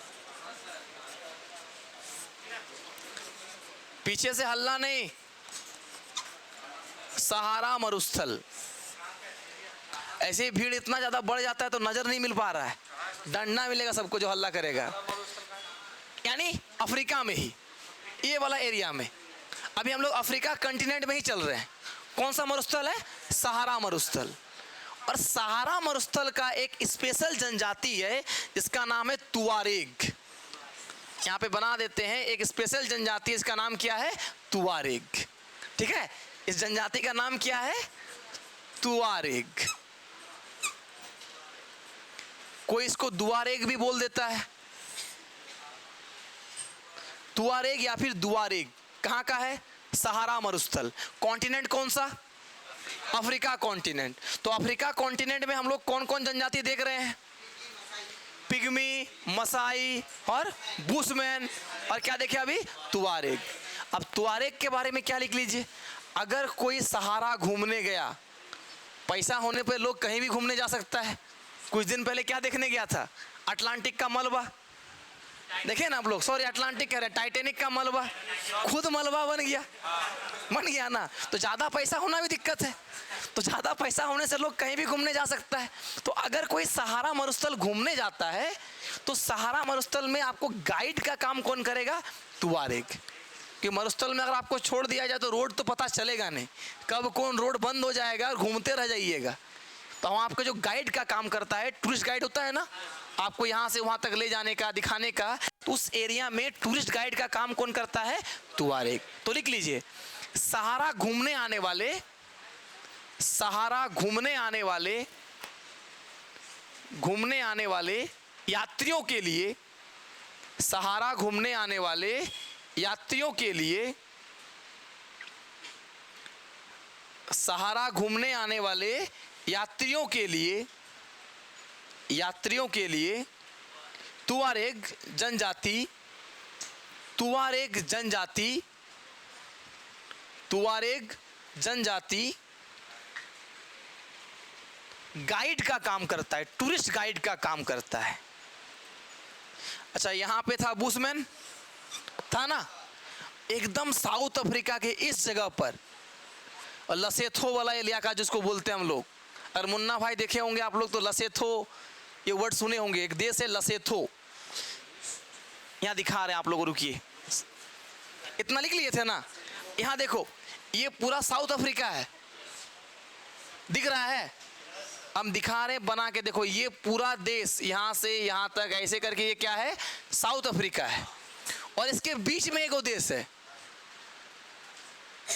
पीछे से हल्ला नहीं, सहारा मरुस्थल। ऐसे ही भीड़ इतना ज्यादा बढ़ जाता है तो नजर नहीं मिल पा रहा है, डंडा मिलेगा सबको जो हल्ला करेगा। यानी अफ्रीका में ही, ये वाला एरिया में। अभी हम लोग अफ्रीका कंटिनेंट में ही चल रहे हैं। कौन सा मरुस्थल है? सहारा मरुस्थल। और सहारा मरुस्थल का एक स्पेशल जनजाति है जिसका नाम है तुआरेग। यहाँ पे बना देते हैं एक स्पेशल जनजाति, इसका नाम क्या है? तुआरेग। ठीक है, इस जनजाति का नाम क्या है? तुआरेग। कोई इसको दुआरेग भी बोल देता है, तुआरेग या फिर दुआरेग। कहाँ का है? सहारा मरुस्थल। कॉन्टिनेंट कौन सा? Africa continent. तो अफ्रीका कॉन्टिनेंट में हम लोग कौन कौन जनजाति देख रहे हैं? पिग्मी, मसाई और बुशमैन, और क्या देखे अभी, तुआरेग। अब तुआरेग के बारे में क्या लिख लीजिए, अगर कोई सहारा घूमने गया, पैसा होने पे लोग कहीं भी घूमने जा सकता है। कुछ दिन पहले क्या देखने गया था, अटलांटिक का मलबा, देखे ना आप लोग, सॉरी अटलांटिक कह रहे, टाइटेनिक का मलबा, खुद मलबा बन गया ना। तो ज़्यादा पैसा होना भी दिक्कत है, तो ज़्यादा पैसा होने से लोग कहीं भी घूमने जा सकता है। तो अगर कोई सहारा मरुस्थल घूमने जाता है तो सहारा मरुस्थल में आपको गाइड का काम कौन करेगा, तुआरेग। कि मरुस्थल में अगर आपको छोड़ दिया जाए तो रोड तो पता चलेगा नहीं, कब कौन रोड बंद हो जाएगा और घूमते रह जाइएगा। तो हम आपका जो गाइड का काम करता है, टूरिस्ट गाइड होता है ना, आपको यहाँ से वहाँ तक ले जाने का, दिखाने का, तो उस एरिया में टूरिस्ट गाइड का काम कौन करता है, तुआरेग। तो लिख लीजिए, सहारा घूमने आने वाले, सहारा घूमने आने वाले यात्रियों के लिए, सहारा घूमने आने वाले यात्रियों के लिए, सहारा घूमने आने वाले यात्रियों के लिए तुआरेग जनजाति, तुआरेग जनजाति, तुआरेग जनजाति गाइड का काम करता है, टूरिस्ट गाइड का काम करता है। अच्छा, यहां पे था बुशमैन, था ना, एकदम साउथ अफ्रीका के इस जगह पर, और लसेथो वाला इलाका जिसको बोलते हैं हम लोग, और मुन्ना भाई देखे होंगे आप लोग तो लसेथो ये वर्ड सुने होंगे, एक देश है लसेथो, यहाँ दिखा रहे हैं आप लोग, रुकिए, इतना लिख लिए थे ना। यहाँ देखो, ये पूरा साउथ अफ्रीका है, दिख रहा है, हम दिखा रहे बना के, देखो ये पूरा देश यहाँ से यहाँ तक ऐसे करके ये क्या है, साउथ अफ्रीका है। और इसके बीच में एक देश है,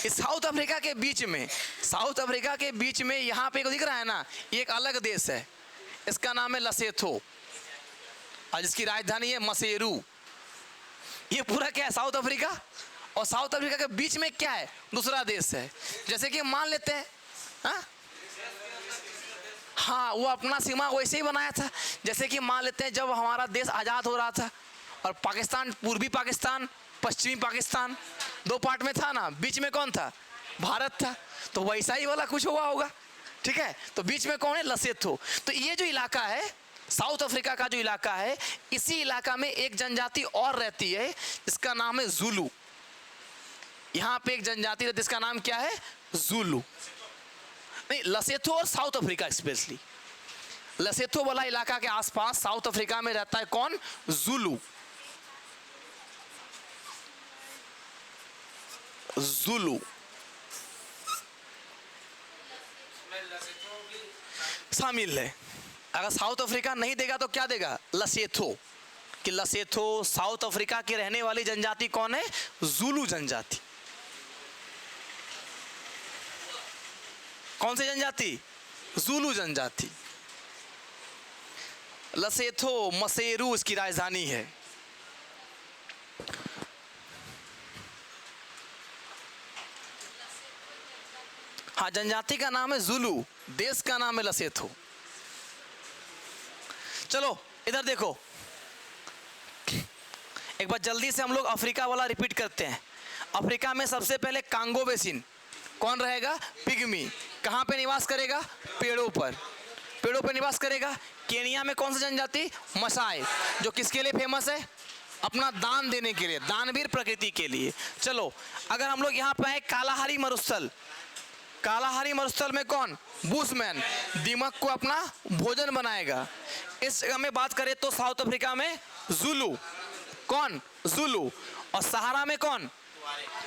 इस साउथ अफ्रीका के बीच में, साउथ अफ्रीका के बीच में यहाँ पे दिख रहा है ना, ये एक अलग देश है, इसका नाम है लसेथो, और जिसकी राजधानी है मसेरू। ये पूरा क्या है, साउथ अफ्रीका, और साउथ अफ्रीका के बीच में क्या है, दूसरा देश है। जैसे कि मान लेते हैं, हाँ वो अपना सीमा वैसे ही बनाया था, जैसे कि मान लेते हैं जब हमारा देश आज़ाद हो रहा था और पाकिस्तान, पूर्वी पाकिस्तान, पश्चिमी पाकिस्तान, दो पार्ट में था ना, बीच में कौन था, भारत था, तो वैसा ही वाला कुछ हुआ होगा, ठीक है। तो बीच में कौन है, लसेथो। तो ये जो इलाका है, साउथ अफ्रीका का जो इलाका है, इसी इलाका में एक जनजाति और रहती है, इसका नाम है जुलू। यहाँ पे एक जनजाति रहती है, इसका नाम क्या है, जुलू। नहीं, लसेथो और साउथ अफ्रीका, स्पेशली लसेथो वाला इलाका के आसपास साउथ अफ्रीका में रहता है कौन, जुलू। जुलू शामिल है। अगर साउथ अफ्रीका नहीं देगा तो क्या देगा, लसेथो, कि लसेथो साउथ अफ्रीका की रहने वाली जनजाति कौन है, जुलू जनजाति। कौन सी जनजाति, जुलू जनजाति। लसेथो मसेरू इसकी राजधानी है। हाँ, जनजाति का नाम है जुलू, देश का नाम है लसेथो। चलो इधर देखो, एक बार जल्दी से हम लोग अफ्रीका वाला रिपीट करते हैं। अफ्रीका में सबसे पहले कांगो बेसिन, कौन रहेगा, पिग्मी। कहाँ पे निवास करेगा, पेड़ों पर, पेड़ों पर निवास करेगा। केनिया में कौन सा जनजाति, मसाई, जो किसके लिए फेमस है, अपना दान देने के लिए, दानवीर प्रकृति के लिए। चलो अगर हम लोग यहाँ पे आए कालाहारी मरुस्थल, कालाहारी मरुस्थल में कौन, बुशमैन, दीमक को अपना भोजन बनाएगा। इस जगह में बात करें तो साउथ अफ्रीका में जुलू, कौन, जुलू, और सहारा में कौन,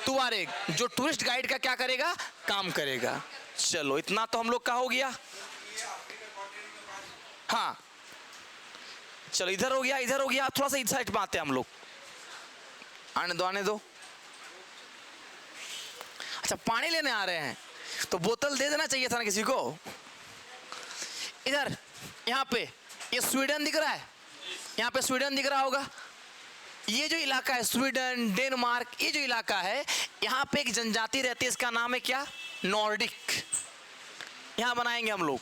तुआरेग, जो टूरिस्ट गाइड का क्या करेगा, काम करेगा। चलो इतना तो हम लोग का हो गया। हाँ चलो, इधर हो गया, इधर हो गया, थोड़ा सा इस साइड में आते हैं हम लोग, आने दो। अच्छा, पानी लेने आ रहे हैं तो बोतल दे देना चाहिए था ना किसी को। इधर यहाँ पे ये स्वीडन दिख रहा है, यहाँ पे स्वीडन दिख रहा होगा। ये जो इलाका है स्वीडन, डेनमार्क, ये जो इलाका है, यहाँ पे एक जनजाति रहती है, इसका नाम है क्या, नॉर्डिक। यहाँ बनाएंगे हम लोग।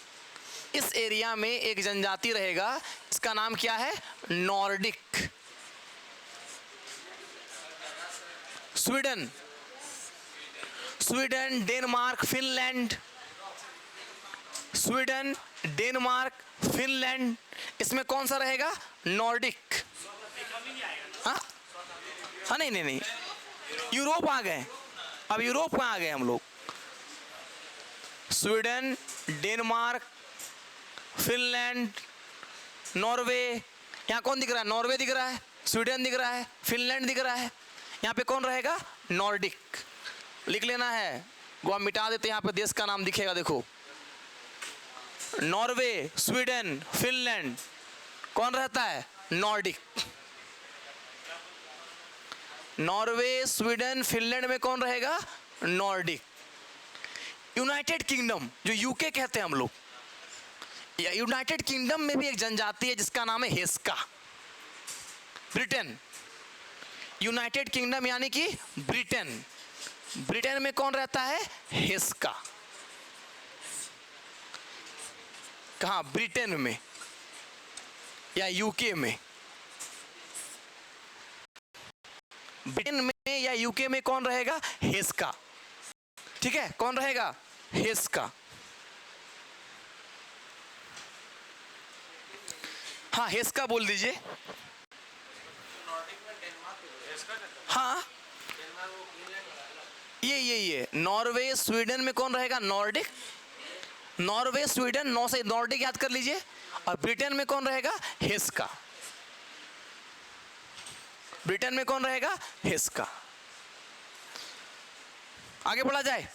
इस एरिया में एक जनजाति रहेगा, इसका नाम क्या है? Nordic. Sweden, Sweden, Denmark, Finland, Sweden, Denmark, Finland, इसमें कौन सा रहेगा? नॉर्डिक। हाँ हाँ, नहीं नहीं नहीं, यूरोप आ गए, अब यूरोप में आ गए हम लोग। स्वीडन, डेनमार्क, फिनलैंड, नॉर्वे, यहाँ कौन दिख रहा है? नॉर्वे दिख रहा है, स्वीडन दिख रहा है, फिनलैंड दिख रहा है, यहाँ पे कौन रहेगा? नॉर्डिक। लिख लेना है, गोवा मिटा देते, यहाँ पे देश का नाम दिखेगा, देखो, नॉर्वे, स्वीडन, फिनलैंड, कौन रहता है? नॉर्डिक। नॉर्वे, स्वीडन, फिनलैंड में कौन रहेगा? नॉर्डिक। यूनाइटेड किंगडम, जो यूके कहते हैं हम लोग, या यूनाइटेड किंगडम में भी एक जनजाति है जिसका नाम है हेस्का। ब्रिटेन, यूनाइटेड किंगडम यानी कि ब्रिटेन, ब्रिटेन में कौन रहता है? हेस्का। कहाँ? ब्रिटेन में या यूके में? ब्रिटेन में या यूके में कौन रहेगा? हेस्का। ठीक है, कौन रहेगा? हेस्का। हाँ, हेस्का बोल दीजिए। हाँ, ये नॉर्वे, स्वीडन में कौन रहेगा? नॉर्डिक। नॉर्वे, स्वीडन, नौ से नॉर्डिक याद कर लीजिए। और ब्रिटेन में कौन रहेगा? हेस्का। ब्रिटेन में कौन रहेगा? हेस्का। आगे बढ़ा जाए,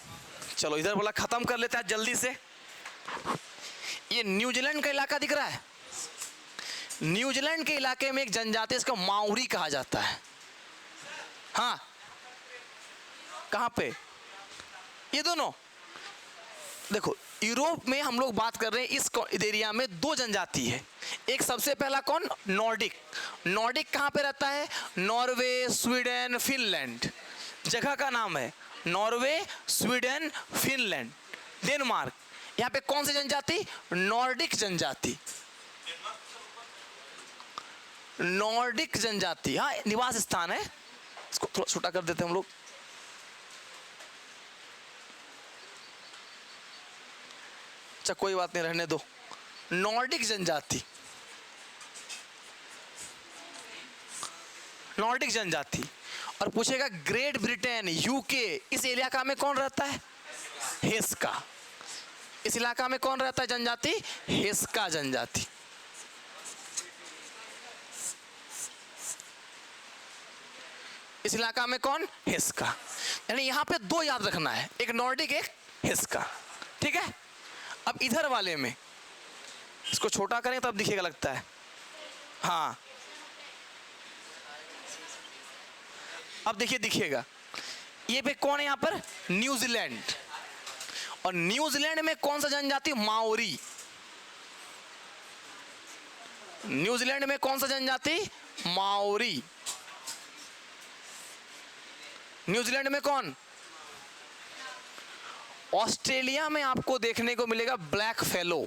चलो इधर बोला खत्म कर लेते हैं जल्दी से। ये न्यूजीलैंड का इलाका दिख रहा है, न्यूजीलैंड के इलाके में एक जनजाति, इसको माउरी कहा जाता है। हाँ, कहाँ पे? ये दोनों देखो, यूरोप में हम लोग बात कर रहे हैं, इस एरिया में दो जनजाति है। एक सबसे पहला कौन? नॉर्डिक। नॉर्डिक कहाँ पे रहता है? नॉर्वे, स्वीडन, फिनलैंड, जगह का नाम है नॉर्वे, स्वीडन, फिनलैंड, डेनमार्क। यहाँ पे कौन सी जनजाति? नॉर्डिक जनजाति। नॉर्डिक जनजाति, हाँ, निवास स्थान है। इसको थोड़ा छोटा कर देते हैं हम लोग। अच्छा, कोई बात नहीं, रहने दो। नॉर्डिक जनजाति, नॉर्डिक जनजाति। और पूछेगा ग्रेट ब्रिटेन, यूके, इस इलाका में कौन रहता है? हेस्का। इस इलाका में कौन रहता है जनजाति? हेस्का जनजाति। इस इलाका में कौन? हेस्का। यानी यहां पे दो याद रखना है, एक नॉर्डिक, एक हेस्का। ठीक है, अब इधर वाले में इसको छोटा करें तब दिखेगा लगता है। हाँ, अब देखिए दिखेगा। ये पे कौन है यहाँ पर? न्यूजीलैंड। और न्यूजीलैंड में कौन सा जनजाति? माओरी। न्यूजीलैंड में कौन सा जनजाति? माओरी। न्यूजीलैंड में कौन? ऑस्ट्रेलिया में आपको देखने को मिलेगा ब्लैक फेलो।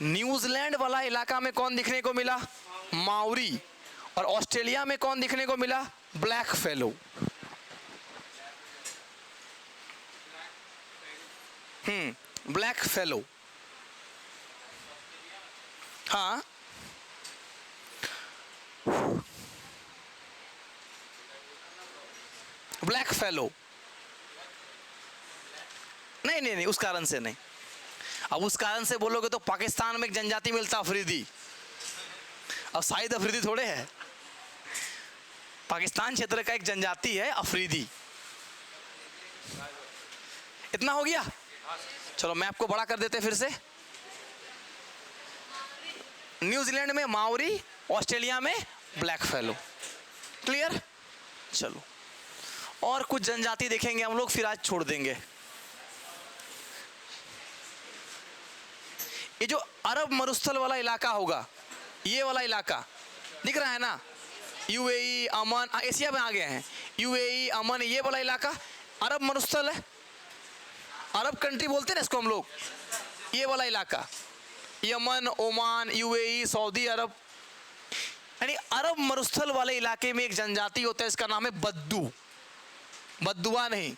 न्यूजीलैंड वाला इलाका में कौन दिखने को मिला? माओरी। और ऑस्ट्रेलिया में कौन दिखने को मिला? Black fellow. Black fellow. हाँ, ब्लैक फेलो। नहीं नहीं नहीं, उस कारण से नहीं। अब उस कारण से बोलोगे तो पाकिस्तान में एक जनजाति मिलता अफरीदी। अब शायद अफरीदी थोड़े है, पाकिस्तान क्षेत्र का एक जनजाति है अफरीदी। इतना हो गया। चलो मैं आपको बड़ा कर देते फिर से। न्यूजीलैंड में माओरी, ऑस्ट्रेलिया में ब्लैक फेलो। क्लियर? चलो और कुछ जनजाति देखेंगे हम लोग, फिर आज छोड़ देंगे। ये जो अरब मरुस्थल वाला इलाका होगा, ये वाला इलाका दिख रहा है ना, यूएई, अमन, एशिया में आ गए हैं। यूएई, अमन, ये वाला इलाका अरब मरुस्थल है, अरब कंट्री बोलते हैं ना इसको हम लोग, ये वाला इलाका यमन, ओमान, यूएई, सऊदी अरब, यानी अरब मरुस्थल वाले इलाके में एक जनजाति होता है, इसका नाम है बद्दू। बद्दुआ नहीं,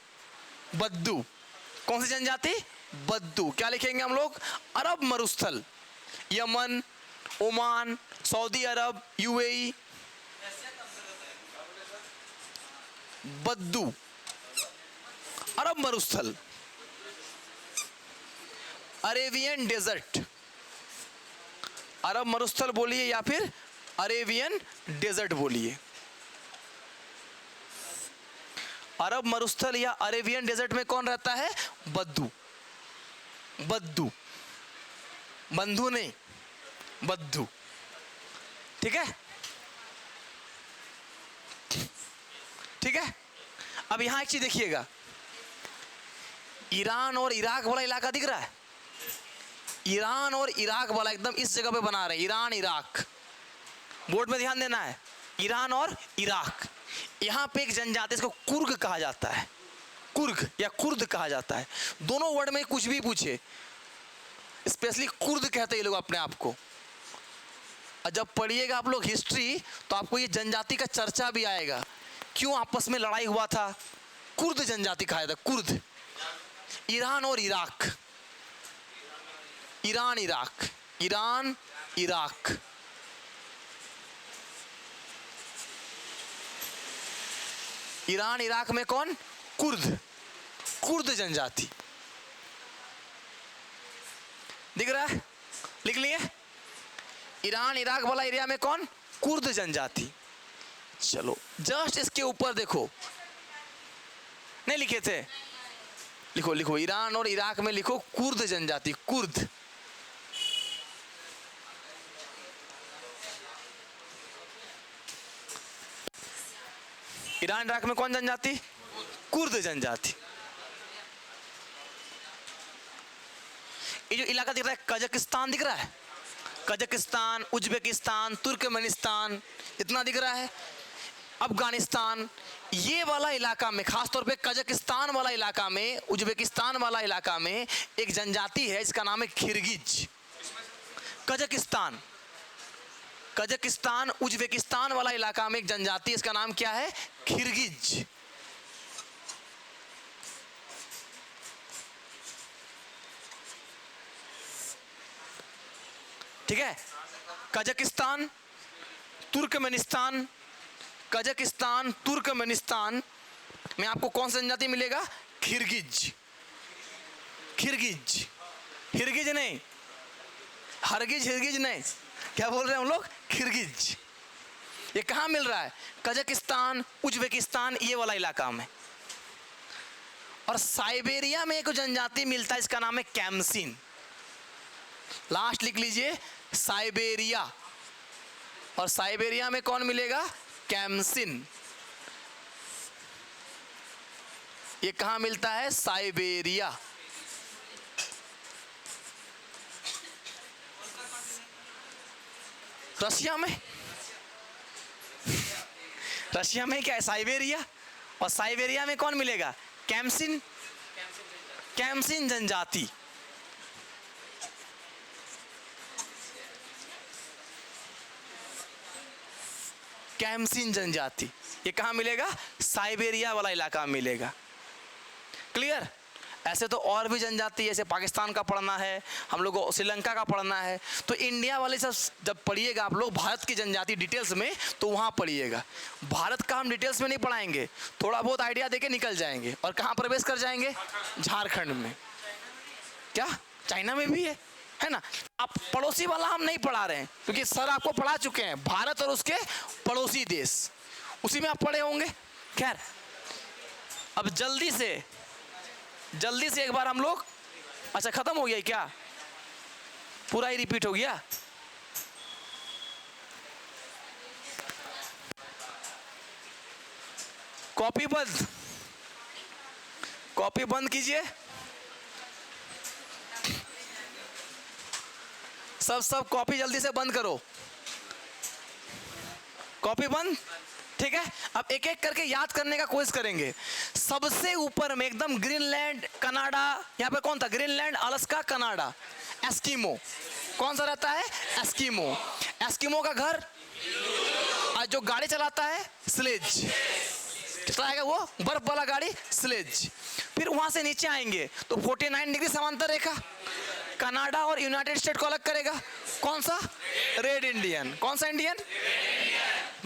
बद्दू। कौन सी जनजाति? बद्दू। क्या लिखेंगे हम लोग? अरब मरुस्थल, यमन, ओमान, सऊदी अरब, यूएई, बद्दू, अरब मरुस्थल, अरेबियन डेजर्ट। अरब मरुस्थल बोलिए या फिर अरेबियन डेजर्ट बोलिए। अरब मरुस्थल या अरेबियन डेजर्ट में कौन रहता है? बद्दू। बद्दू, बंधु नहीं, बद्दू। ठीक है, ठीक है। अब यहां एक चीज देखिएगा, ईरान और इराक वाला इलाका दिख रहा है, ईरान और इराक वाला एकदम इस जगह पे बना रहे हैं, ईरान इराक, बोर्ड में ध्यान देना है, ईरान और इराक। यहां पे एक जनजाति, इसको कुर्ग कहा जाता है, कुर्ग या कुर्द कहा जाता है। दोनों वर्ड में कुछ भी पूछे, स्पेशली कुर्द कहते हैं ये लोग अपने आप को। और जब पढ़िएगा आप लोग हिस्ट्री तो आपको ये जनजाति का चर्चा भी आएगा, क्यों आपस में लड़ाई हुआ था, कुर्द जनजाति कहा जाता है, कुर्द। ईरान और Iraq, Iran Iraq, Iran Iraq, Iran Iraq में कौन? कुर्द, कुर्द जनजाति। दिख रहा है? लिख लिए? ईरान इराक वाला एरिया में कौन? कुर्द जनजाति। चलो जस्ट इसके ऊपर देखो, नहीं लिखे थे, लिखो लिखो, ईरान और इराक में लिखो कुर्द जनजाति, कुर्द। ईरान इराक में कौन जनजाति? कुर्द जनजाति। ये जो इलाका दिख रहा है, कजाकिस्तान दिख रहा है, कजाकिस्तान, उज्बेकिस्तान, तुर्कमेनिस्तान, इतना दिख रहा है, अफगानिस्तान, ये वाला इलाका में, खासतौर पे कजाकिस्तान वाला इलाका में, उज्बेकिस्तान वाला इलाका में एक जनजाति है, इसका नाम है किर्गिज। कजाकिस्तान, कजाकिस्तान, उज्बेकिस्तान वाला इलाका में एक जनजाति, इसका नाम क्या है? किर्गिज। ठीक है, कजाकिस्तान, तुर्कमेनिस्तान, कजाकिस्तान, तुर्कमेनिस्तान में आपको कौन सा जनजाति मिलेगा? किर्गिज। किर्गिज, हिरगिज नहीं, हरगिज हिरगिज नहीं, क्या बोल रहे हैं हम लोग? किर्गिज। ये कहाँ मिल रहा है? कजाकिस्तान, उज्बेकिस्तान, ये वाला इलाका में। और साइबेरिया में एक जनजाति मिलता है, इसका नाम है कैम्सिन। लास्ट लिख लीजिए, साइबेरिया। और साइबेरिया में कौन मिलेगा? कैम्सिन। ये कहां मिलता है? साइबेरिया। रशिया में, रशिया में क्या है? साइबेरिया। और साइबेरिया में कौन मिलेगा? कैम्सिन, कैम्सिन जनजाति। कैम्सिन जनजाति, ये कहाँ मिलेगा? साइबेरिया वाला इलाका मिलेगा। क्लियर? ऐसे तो और भी जनजाति, जैसे पाकिस्तान का पढ़ना है, हम लोग को श्रीलंका का पढ़ना है, तो इंडिया वाले सब जब पढ़िएगा आप लोग भारत की जनजाति डिटेल्स में, तो वहाँ पढ़िएगा। भारत का हम डिटेल्स में नहीं पढ़ाएंगे, थोड़ा बहुत आइडिया देके निकल जाएंगे। और कहाँ प्रवेश कर जाएंगे? झारखंड में। क्या चाइना में भी है ना? आप पड़ोसी वाला हम नहीं पढ़ा रहे हैं, क्योंकि सर आपको पढ़ा चुके हैं भारत और उसके पड़ोसी देश, उसी में आप पढ़े होंगे। खैर, अब जल्दी से एक बार हम लोग, अच्छा खत्म हो गया क्या? पूरा ही रिपीट हो गया? कॉपी बंद, कॉपी बंद कीजिए। सब कॉपी जल्दी से बंद करो। कॉपी बंद, ठीक है, अब एक एक करके याद करने का कोशिश करेंगे। सबसे ऊपर में एकदम ग्रीनलैंड, कनाडा, यहाँ पे कौन था? Greenland, Alaska, Canada. एस्किमो कौन सा रहता है? एस्किमो। एस्किमो का घर, और जो गाड़ी चलाता है स्लेज, चलाएगा वो बर्फ वाला गाड़ी, स्लेज। फिर वहां से नीचे आएंगे तो 49 डिग्री समांतर रेखा कनाडा और यूनाइटेड स्टेट को अलग करेगा। कौन सा? Red Indian. कौन सा इंडियन?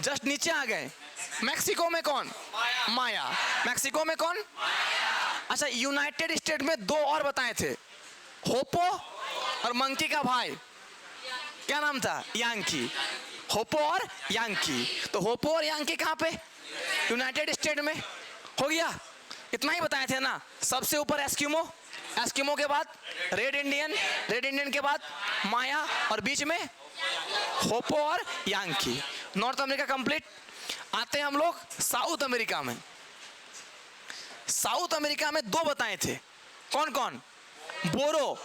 जस्ट नीचे आ गए। मैक्सिको में कौन? माया। मैक्सिको में कौन? अच्छा, यूनाइटेड स्टेट में दो और बताए थे, होपो और मंकी का भाई, क्या नाम था? यांकी। होपो और यांकी। तो होपो और यांकी कहाँ पे? यूनाइटेड स्टेट में। हो गया, इतना ही बताए थे ना। सबसे ऊपर एस्किमो, एस्किमो के बाद रेड इंडियन, रेड इंडियन के बाद माया, और बीच में होपो और यांकी। North America complete. आते हैं हम लोग साउथ अमेरिका में। साउथ अमेरिका में दो बताए थे, कौन कौन? बोरो,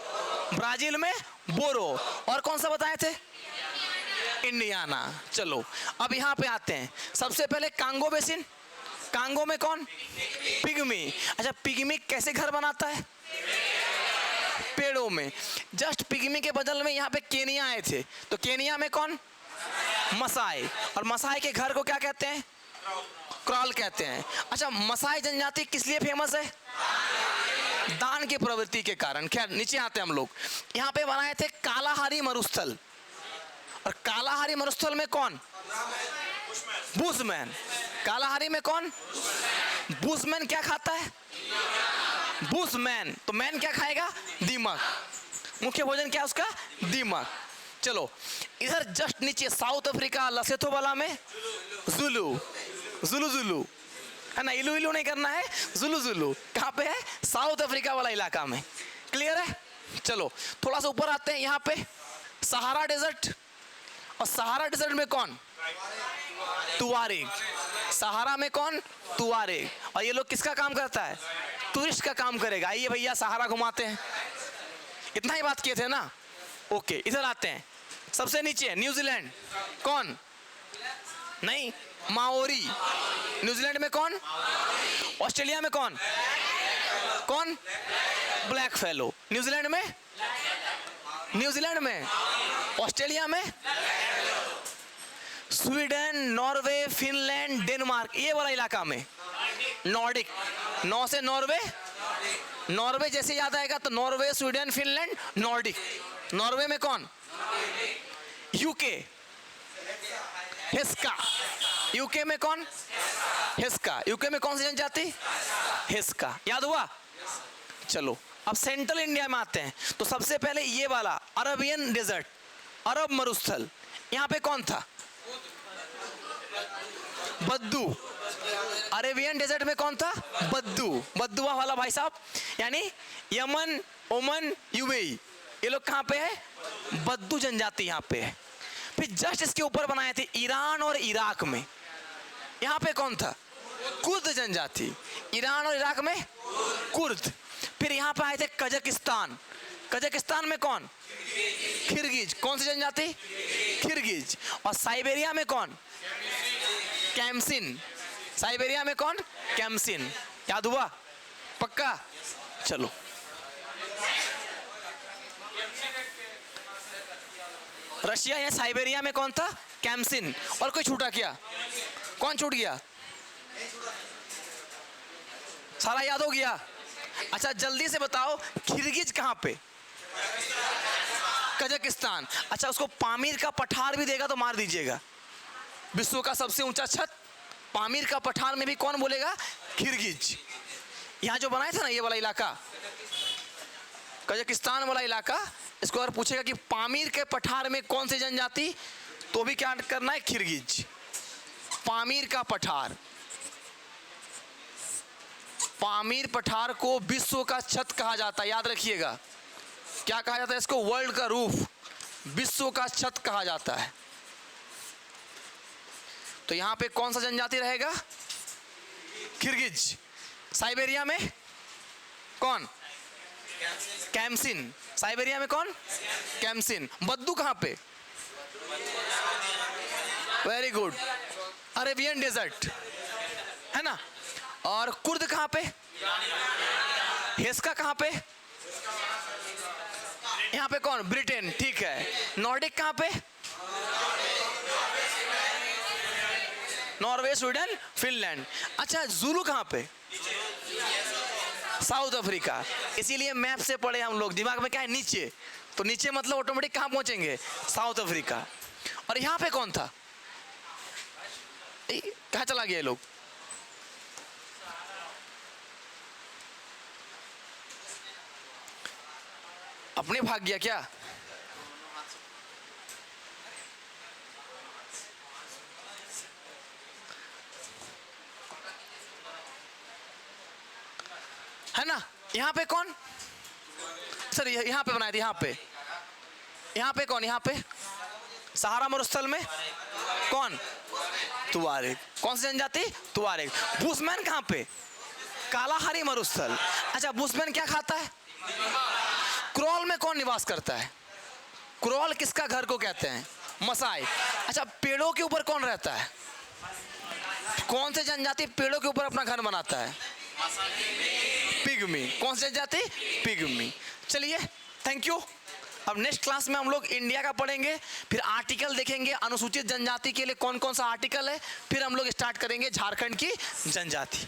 ब्राजील में बोरो, और कौन सा बताए थे? इंडियाना। चलो अब यहां पे आते हैं। सबसे पहले कांगो बेसिन। कांगो में कौन? पिग्मी। अच्छा, पिग्मी कैसे घर बनाता है? पेड़ों में। जस्ट पिग्मी के बदल में यहाँ पे केनिया आए थे, तो केनिया में कौन? मसाई। और मसाई के घर को क्या कहते हैं? क्रॉल कहते हैं। अच्छा, मसाई जनजाति किस लिए फेमस है? दान की प्रवृत्ति के कारण। खैर, नीचे आते हैं हम लोग। यहाँ पे बनाए थे कालाहारी मरुस्थल, और कालाहारी मरुस्थल में कौन? बुशमैन। कालाहारी में कौन? बुशमैन। क्या खाता है? बुशमैन। तो मैन क्या खाएगा? दीमक। मुख्य भोजन क्या उसका? दीमक। चलो इधर जस्ट नीचे साउथ अफ्रीका, लसेथो वाला में जुलू, जुलू जुलू है ना, इलू इलू नहीं करना है, जुलू जुलू। कहाँ पे है? साउथ अफ्रीका वाला इलाका में। क्लियर है? चलो थोड़ा सा ऊपर आते हैं। यहाँ पे सहारा डेजर्ट, और सहारा डेजर्ट में कौन? तुआरेग। सहारा में कौन? तुआरेग। और ये लोग किसका काम करता है? टूरिस्ट का काम करेगा। आइए भैया सहारा घुमाते हैं। इतना ही बात किए थे ना। ओके, इधर आते हैं। सबसे नीचे न्यूजीलैंड, कौन? नहीं, माओरी। न्यूजीलैंड में कौन? ऑस्ट्रेलिया में कौन? कौन? Black fellow. न्यूजीलैंड में, न्यूजीलैंड में, ऑस्ट्रेलिया में स्वीडन, नॉर्वे, फिनलैंड, डेनमार्क, ये वाला इलाका में नॉर्डिक। नौ से नॉर्वे, नॉर्वे जैसे याद आएगा तो Norway, Sweden, Finland, Nordic. Norway में कौन? यूके, हिस्का। यूके में कौन? हिस्का। यूके में कौन सी जनजाति? हिस्का। याद हुआ? चलो अब सेंट्रल इंडिया में आते हैं। तो सबसे पहले ये वाला अरबियन डेजर्ट, अरब मरुस्थल, यहाँ पे कौन था? बद्दू। अरेबियन डेजर्ट में कौन था? बद्दू। बद्दुआ वाला भाई साहब, यानी यमन, ओमन, यूएई, ये लोग कहाँ पे है? बद्दू जनजाति यहाँ पे है। फिर जस्ट इसके ऊपर बनाए थे ईरान और इराक में, यहाँ पे कौन था? कुर्द जनजाति। ईरान और इराक में कुर्द। फिर यहाँ पे आए थे कजाकिस्तान। कजाकिस्तान में कौन? किर्गिज। कौन सी जनजाति? किर्गिज। और साइबेरिया में कौन? कैम्सिन। साइबेरिया में कौन? कैम्सिन। याद हुआ? पक्का? चलो रशिया या साइबेरिया में कौन था? कैम्सिन। और कोई छूटा क्या? कौन छूट गया? सारा याद हो गया? अच्छा जल्दी से बताओ, किर्गिज कहाँ पे? कजाकिस्तान। अच्छा, उसको पामीर का पठार भी देगा तो मार दीजिएगा। विश्व का सबसे ऊंचा छत पामीर का पठार में भी कौन बोलेगा? किर्गिज। यहाँ जो बनाया था ना ये वाला इलाका, कजाकिस्तान वाला इलाका, इसको अगर पूछेगा कि पामीर के पठार में कौन सी जनजाति, तो भी क्या करना है? किर्गिज। पामीर का पठार। पामीर पठार को विश्व का छत कहा जाता है, याद रखिएगा। क्या कहा जाता है इसको? वर्ल्ड का रूफ, विश्व का छत कहा जाता है। तो यहां पे कौन सा जनजाति रहेगा? किर्गिज। साइबेरिया में कौन? कैम्सिन। साइबेरिया में कौन? कैम्सिन। बद्दू कहां पे? Very good. अरेबियन डेजर्ट, है ना। और कुर्द कहाँ पे, हेस्का कहाँ पे, यहाँ पे कौन, ब्रिटेन, ठीक है। नॉर्डिक कहाँ पे, नॉर्वे, स्वीडन, फिनलैंड। अच्छा, जुलू कहाँ पे, साउथ अफ्रीका। इसीलिए मैप से पढ़े हम लोग, दिमाग में क्या है, नीचे, तो नीचे मतलब ऑटोमेटिक कहाँ पहुंचेंगे, साउथ अफ्रीका। और यहाँ पे कौन था, कहाँ चला गया ये लोग, अपने भाग गया क्या, है ना। यहाँ पे कौन, सर यहाँ पे बनाए थे, यहाँ पे कौन, यहाँ पे सहारा मरुस्थल में कौन, तुआरेग। कौन सी जनजाति, तुआरेग। बुशमैन कहाँ पे, कालाहारी मरुस्थल। अच्छा, बुशमैन क्या खाता है, क्रोल में कौन निवास करता है, क्रोल किसका घर को कहते हैं, मसाई। अच्छा, पेड़ों के ऊपर कौन रहता है, कौन से जनजाति पेड़ों के ऊपर अपना घर बनाता है, पिग्मी। कौन सी जनजाति, पिग्मी। चलिए, थैंक यू। अब नेक्स्ट क्लास में हम लोग इंडिया का पढ़ेंगे, फिर आर्टिकल देखेंगे, अनुसूचित जनजाति के लिए कौन कौन सा आर्टिकल है, फिर हम लोग स्टार्ट करेंगे झारखंड की जनजाति।